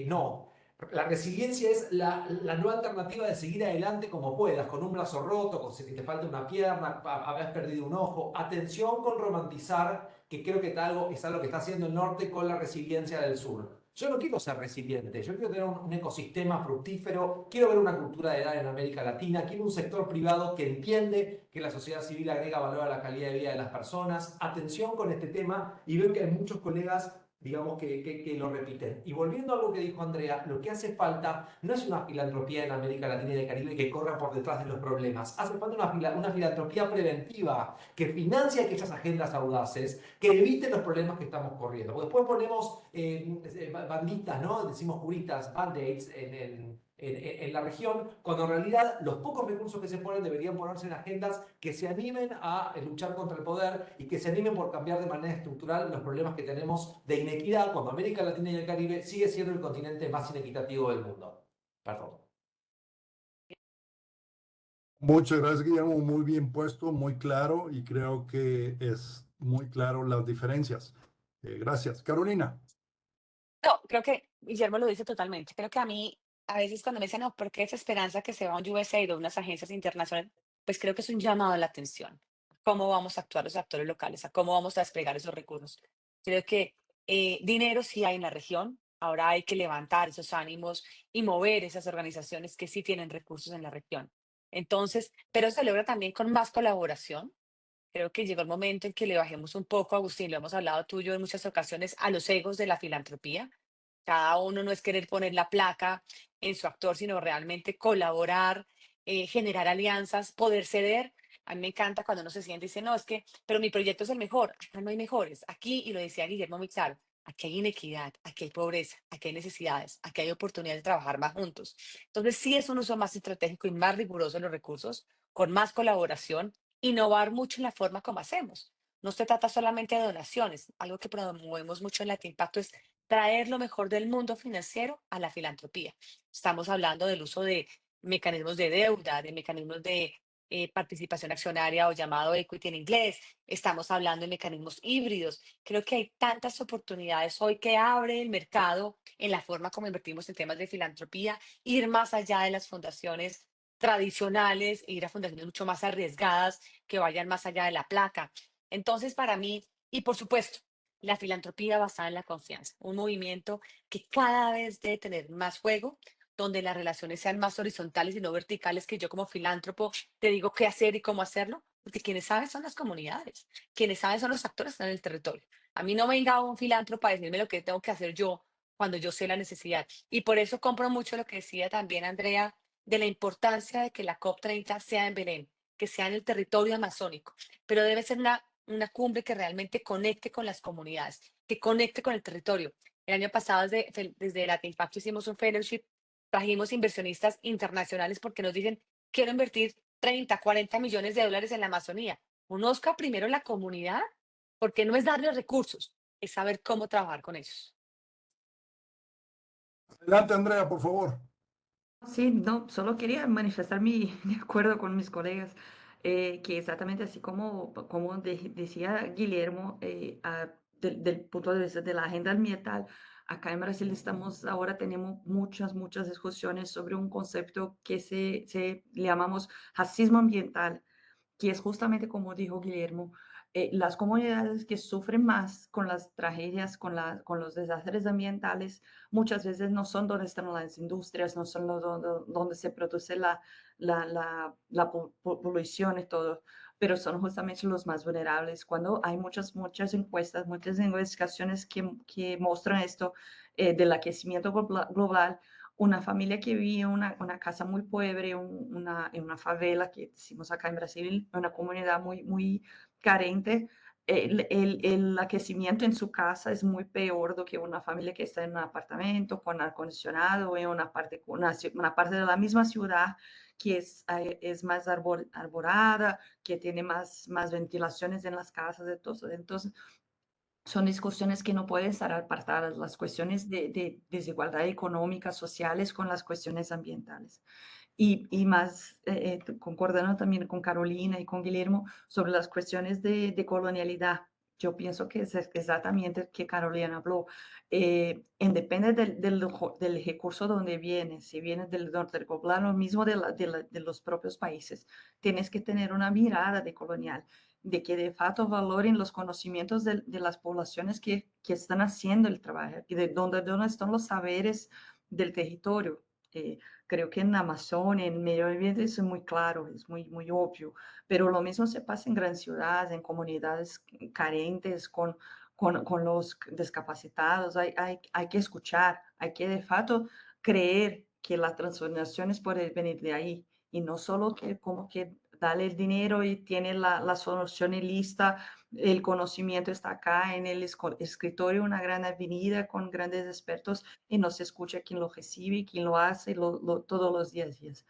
No, la resiliencia es la nueva alternativa de seguir adelante como puedas, con un brazo roto, con si te falta una pierna, habías perdido un ojo. Atención con romantizar, que creo que es algo que está haciendo el norte con la resiliencia del sur. Yo no quiero ser resiliente, yo quiero tener un ecosistema fructífero, quiero ver una cultura de edad en América Latina, quiero un sector privado que entiende que la sociedad civil agrega valor a la calidad de vida de las personas. Atención con este tema y veo que hay muchos colegas digamos que lo repiten. Y volviendo a lo que dijo Andrea, lo que hace falta no es una filantropía en América Latina y el Caribe que corra por detrás de los problemas, hace falta una filantropía preventiva que financie aquellas agendas audaces que eviten los problemas que estamos corriendo. Porque después ponemos banditas, ¿no? Decimos curitas, band-aids en la región, cuando en realidad los pocos recursos que se ponen deberían ponerse en agendas que se animen a luchar contra el poder y que se animen por cambiar de manera estructural los problemas que tenemos de inequidad cuando América Latina y el Caribe sigue siendo el continente más inequitativo del mundo. Perdón. Muchas gracias, Guillermo. Muy bien puesto, muy claro, y creo que es muy claro las diferencias. Gracias. Carolina. No, creo que Guillermo lo dice totalmente. Creo que a mí, a veces cuando me dicen, no, ¿por qué esa esperanza que se va a un USAID o unas agencias internacionales? Pues creo que es un llamado a la atención. ¿Cómo vamos a actuar los actores locales? ¿A cómo vamos a desplegar esos recursos? Creo que dinero sí hay en la región. Ahora hay que levantar esos ánimos y mover esas organizaciones que sí tienen recursos en la región. Entonces, pero se logra también con más colaboración. Creo que llegó el momento en que le bajemos un poco, Agustín, lo hemos hablado tú y yo en muchas ocasiones, a los egos de la filantropía. Cada uno no es querer poner la placa en su actor, sino realmente colaborar, generar alianzas, poder ceder. A mí me encanta cuando uno se siente y dice, no, es que, pero mi proyecto es el mejor. Acá no hay mejores. Aquí, y lo decía Guillermo Mixar, aquí hay inequidad, aquí hay pobreza, aquí hay necesidades, aquí hay oportunidad de trabajar más juntos. Entonces, sí es un uso más estratégico y más riguroso de los recursos, con más colaboración, innovar mucho en la forma como hacemos. No se trata solamente de donaciones. Algo que promovemos mucho en Impacto es traer lo mejor del mundo financiero a la filantropía. Estamos hablando del uso de mecanismos de deuda, de mecanismos de participación accionaria o llamado equity en inglés. Estamos hablando de mecanismos híbridos. Creo que hay tantas oportunidades hoy que abre el mercado en la forma como invertimos en temas de filantropía, ir más allá de las fundaciones tradicionales, e ir a fundaciones mucho más arriesgadas que vayan más allá de la placa. Entonces, para mí, y por supuesto, la filantropía basada en la confianza, un movimiento que cada vez debe tener más juego, donde las relaciones sean más horizontales y no verticales, que yo como filántropo te digo qué hacer y cómo hacerlo, porque quienes saben son las comunidades, quienes saben son los actores que están en el territorio. A mí no venga un filántropo a decirme lo que tengo que hacer yo cuando yo sé la necesidad. Y por eso compro mucho lo que decía también Andrea de la importancia de que la COP30 sea en Belén, que sea en el territorio amazónico, pero debe ser una cumbre que realmente conecte con las comunidades, que conecte con el territorio. El año pasado desde Latin Impacto hicimos un fellowship, trajimos inversionistas internacionales porque nos dicen, quiero invertir 30, 40 millones de dólares en la Amazonía. Conozca primero la comunidad, porque no es darles recursos, es saber cómo trabajar con ellos. Adelante, Andrea, por favor. Sí, no, solo quería manifestar mi de acuerdo con mis colegas, que exactamente así como decía Guillermo, del punto de vista de la agenda ambiental, acá en Brasil ahora tenemos muchas discusiones sobre un concepto que se le llamamos racismo ambiental, que es justamente como dijo Guillermo, las comunidades que sufren más con las tragedias, con los desastres ambientales, muchas veces no son donde están las industrias, no son donde se produce la polución y todo, pero son justamente los más vulnerables. Cuando hay muchas encuestas, muchas investigaciones que muestran esto del aquecimiento global, una familia que vive en una casa muy pobre, en una favela, que decimos acá en Brasil, una comunidad muy carente, el aquecimiento en su casa es muy peor do que una familia que está en un apartamento con aire acondicionado en una parte de la misma ciudad que es más arborada, que tiene más ventilaciones en las casas de todo. Entonces, son discusiones que no pueden estar apartadas, las cuestiones de desigualdad económica, sociales, con las cuestiones ambientales. Y más, concordando también con Carolina y con Guillermo sobre las cuestiones de colonialidad. Yo pienso que es exactamente que Carolina habló. Depende del recurso donde viene, si viene del norte del global, lo mismo de los propios países. Tienes que tener una mirada de colonial, de que de facto valoren los conocimientos de las poblaciones que están haciendo el trabajo y de dónde están los saberes del territorio. Creo que en Amazonia, en medio ambiente, eso es muy claro, es muy obvio, pero lo mismo se pasa en grandes ciudades, en comunidades carentes, con los discapacitados. Hay que escuchar, hay que de facto creer que las transformaciones pueden venir de ahí y no solo que como que dale el dinero y tiene la solución lista, el conocimiento está acá en el escritorio, una gran avenida con grandes expertos y no se escucha quién lo recibe, quién lo hace todos los días.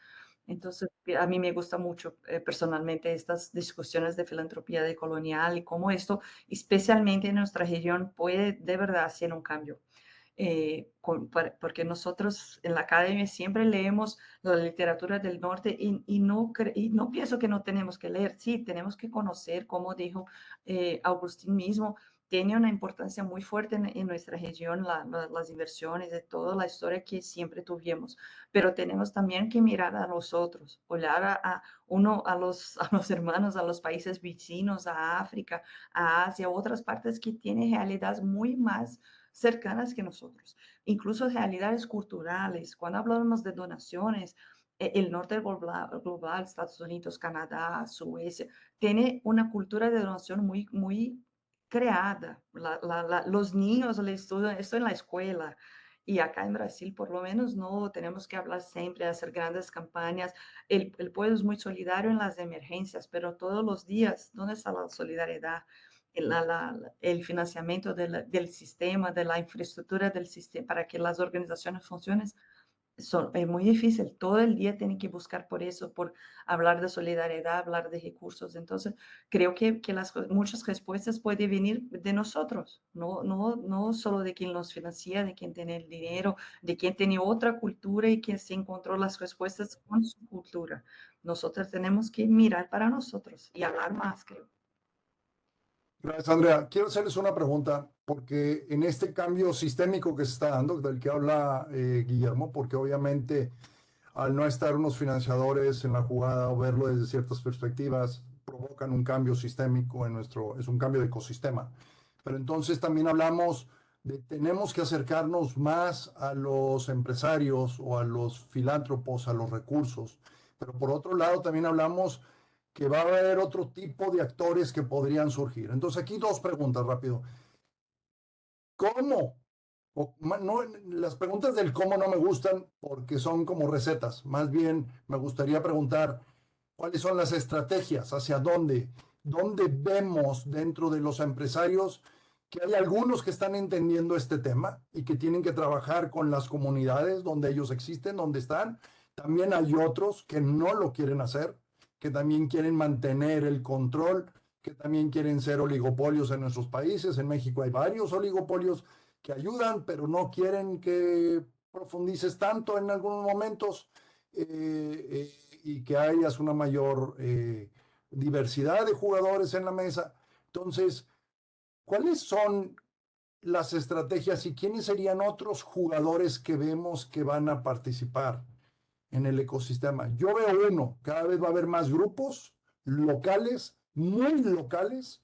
Entonces, a mí me gusta mucho personalmente estas discusiones de filantropía decolonial y cómo esto, especialmente en nuestra región, puede de verdad hacer un cambio. Porque nosotros en la academia siempre leemos la literatura del norte y no pienso que no tenemos que leer, sí, tenemos que conocer, como dijo Agustín mismo, tiene una importancia muy fuerte en nuestra región, las inversiones, de toda la historia que siempre tuvimos, pero tenemos también que mirar a nosotros, olhar a los hermanos, a los países vecinos, a África, a Asia, otras partes que tienen realidades muy más cercanas que nosotros, incluso realidades culturales. Cuando hablamos de donaciones, el norte global, Estados Unidos, Canadá, Suecia, tiene una cultura de donación muy creada. Los niños le estudian esto en la escuela. Y acá en Brasil, por lo menos, no tenemos que hablar siempre, hacer grandes campañas. El pueblo es muy solidario en las emergencias, pero todos los días, ¿dónde está la solidaridad? El financiamiento del sistema, de la infraestructura del sistema para que las organizaciones funcionen, Es muy difícil. Todo el día tienen que buscar por eso, por hablar de solidaridad, hablar de recursos. Entonces, creo que muchas respuestas pueden venir de nosotros, no solo de quien nos financia, de quien tiene el dinero, de quien tiene otra cultura y quien se encontró las respuestas con su cultura. Nosotros tenemos que mirar para nosotros y hablar más, creo. Gracias, Andrea. Quiero hacerles una pregunta, porque en este cambio sistémico que se está dando, del que habla Guillermo, porque obviamente al no estar unos financiadores en la jugada o verlo desde ciertas perspectivas, provocan un cambio sistémico en es un cambio de ecosistema. Pero entonces también hablamos de tenemos que acercarnos más a los empresarios o a los filántropos, a los recursos. Pero por otro lado también hablamos que va a haber otro tipo de actores que podrían surgir. Entonces aquí dos preguntas rápido. ¿Cómo? No, las preguntas del cómo no me gustan porque son como recetas. Más bien me gustaría preguntar cuáles son las estrategias, hacia dónde vemos dentro de los empresarios que hay algunos que están entendiendo este tema y que tienen que trabajar con las comunidades donde ellos existen, donde están. También hay otros que no lo quieren hacer, que también quieren mantener el control, que también quieren ser oligopolios en nuestros países. En México hay varios oligopolios que ayudan, pero no quieren que profundices tanto en algunos momentos y que hayas una mayor diversidad de jugadores en la mesa. Entonces, ¿cuáles son las estrategias y quiénes serían otros jugadores que vemos que van a participar en el ecosistema? Yo veo uno, cada vez va a haber más grupos locales, muy locales,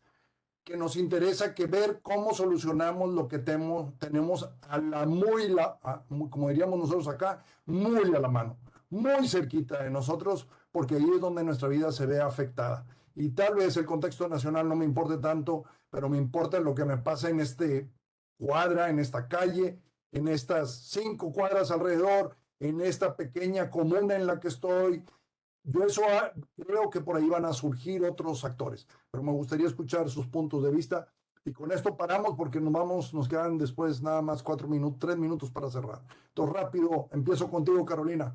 que nos interesa que ver cómo solucionamos lo que tenemos a la como diríamos nosotros acá, muy a la mano, muy cerquita de nosotros, porque ahí es donde nuestra vida se ve afectada. Y tal vez el contexto nacional no me importe tanto, pero me importa lo que me pasa en este cuadra, en esta calle, en estas 5 cuadras alrededor, en esta pequeña comuna en la que estoy. Yo creo que por ahí van a surgir otros actores, pero me gustaría escuchar sus puntos de vista y con esto paramos porque nos quedan después nada más 4 minutos, 3 minutos para cerrar. Entonces rápido, empiezo contigo, Carolina.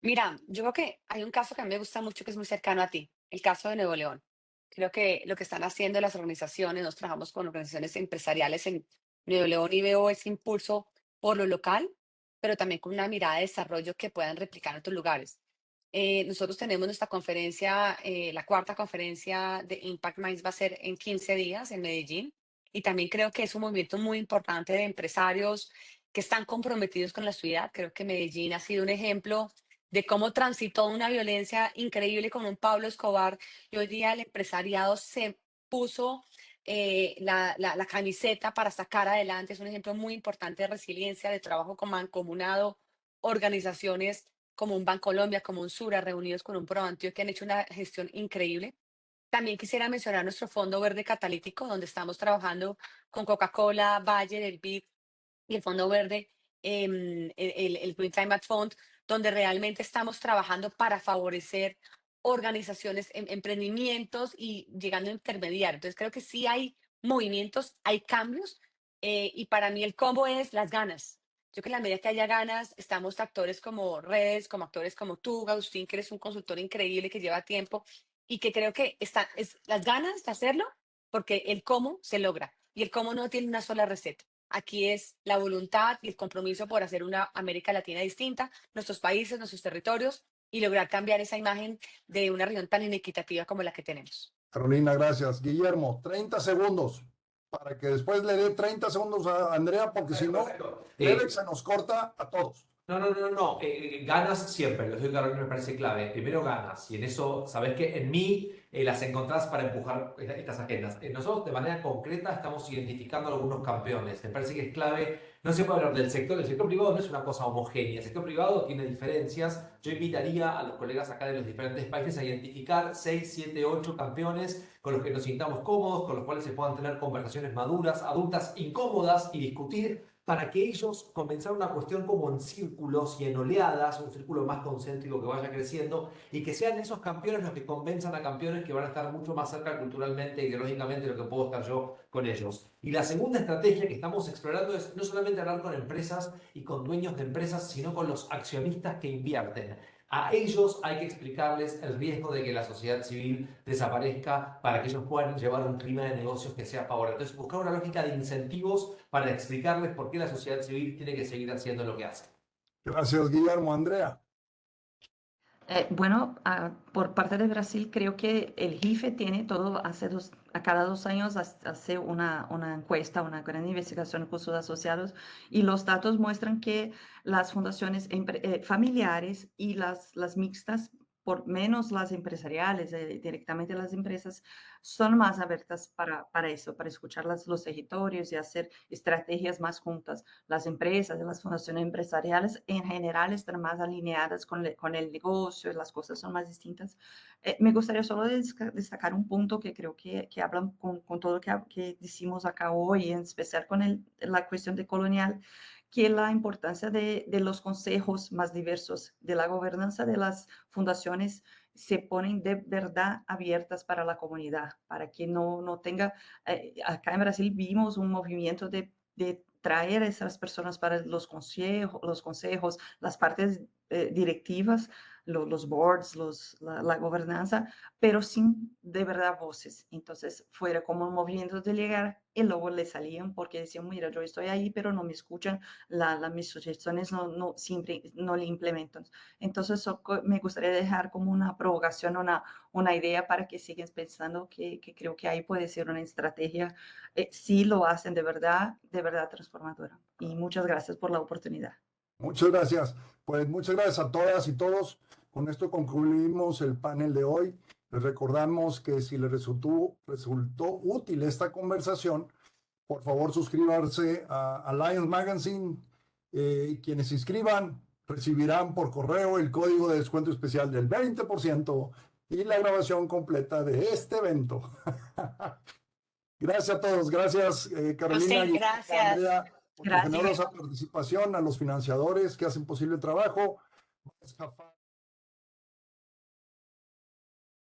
Mira, yo creo que hay un caso que a mí me gusta mucho que es muy cercano a ti, el caso de Nuevo León. Creo que lo que están haciendo las organizaciones, nos trabajamos con organizaciones empresariales en Nuevo León y veo ese impulso por lo local, pero también con una mirada de desarrollo que puedan replicar en otros lugares. Nosotros tenemos nuestra conferencia, la cuarta conferencia de Impact Minds va a ser en 15 días en Medellín y también creo que es un movimiento muy importante de empresarios que están comprometidos con la ciudad. Creo que Medellín ha sido un ejemplo de cómo transitó una violencia increíble con un Pablo Escobar y hoy día el empresariado se puso la camiseta para sacar adelante. Es un ejemplo muy importante de resiliencia, de trabajo mancomunado, organizaciones como un Bancolombia, como un Sura, reunidos con un Proantioquia, que han hecho una gestión increíble. También quisiera mencionar nuestro Fondo Verde Catalítico, donde estamos trabajando con Coca-Cola, Bayer, el BID y el Fondo Verde, el Green Climate Fund, donde realmente estamos trabajando para favorecer organizaciones, emprendimientos y llegando a intermediar. Entonces creo que sí hay movimientos, hay cambios y para mí el combo es las ganas. Yo creo que en la medida que haya ganas, estamos actores como redes, como actores como tú, Agustín, que eres un consultor increíble que lleva tiempo y que creo que es las ganas de hacerlo porque el cómo se logra y el cómo no tiene una sola receta. Aquí es la voluntad y el compromiso por hacer una América Latina distinta, nuestros países, nuestros territorios y lograr cambiar esa imagen de una región tan inequitativa como la que tenemos. Carolina, gracias. Guillermo, 30 segundos para que después le dé 30 segundos a Andrea, porque si no, Perfecto. Levex se nos corta a todos. No. Ganas siempre, lo digo Carolina, me parece clave. Primero ganas, y en eso, sabes que en mí las encontrás para empujar estas agendas. Nosotros de manera concreta estamos identificando algunos campeones. Me parece que es clave. No se puede hablar del sector. El sector privado no es una cosa homogénea. El sector privado tiene diferencias. Yo invitaría a los colegas acá de los diferentes países a identificar 6, 7, 8 campeones con los que nos sintamos cómodos, con los cuales se puedan tener conversaciones maduras, adultas, incómodas y discutir para que ellos comenzaran una cuestión como en círculos y en oleadas, un círculo más concéntrico que vaya creciendo y que sean esos campeones los que convenzan a campeones que van a estar mucho más cerca culturalmente y ideológicamente de lo que puedo estar yo con ellos. Y la segunda estrategia que estamos explorando es no solamente hablar con empresas y con dueños de empresas, sino con los accionistas que invierten. A ellos hay que explicarles el riesgo de que la sociedad civil desaparezca para que ellos puedan llevar un clima de negocios que sea favorable. Entonces, buscar una lógica de incentivos para explicarles por qué la sociedad civil tiene que seguir haciendo lo que hace. Gracias, Guillermo. Andrea. Bueno, por parte de Brasil, creo que el GIFE tiene todo, a cada 2 años hace una encuesta, una gran investigación con sus asociados, y los datos muestran que las fundaciones familiares y las mixtas, por menos las empresariales, directamente las empresas, son más abiertas para eso, para escuchar los territorios y hacer estrategias más juntas. Las empresas, las fundaciones empresariales en general están más alineadas con el negocio, las cosas son más distintas. Me gustaría solo destacar un punto que creo que hablan con todo lo que decimos acá hoy, en especial con la cuestión de colonial, que la importancia de los consejos más diversos, de la gobernanza de las fundaciones se ponen de verdad abiertas para la comunidad, para que no tenga, acá en Brasil vimos un movimiento de traer a esas personas para los consejos, las partes directivas, los boards, la gobernanza, pero sin de verdad voces. Entonces, fuera como un movimiento de llegar y luego le salían porque decían, mira, yo estoy ahí, pero no me escuchan, mis sugestiones siempre no le implementan. Entonces, me gustaría dejar como una provocación, una idea para que sigan pensando que creo que ahí puede ser una estrategia, si lo hacen de verdad transformadora. Y muchas gracias por la oportunidad. Muchas gracias. Pues muchas gracias a todas y todos. Con esto concluimos el panel de hoy. Les recordamos que si les resultó útil esta conversación, por favor suscríbanse a Alliance Magazine. Quienes se inscriban recibirán por correo el código de descuento especial del 20% y la grabación completa de este evento. Gracias a todos. Gracias, Carolina. Agustín, gracias. Andrea, por tu generosa participación, a los financiadores que hacen posible el trabajo.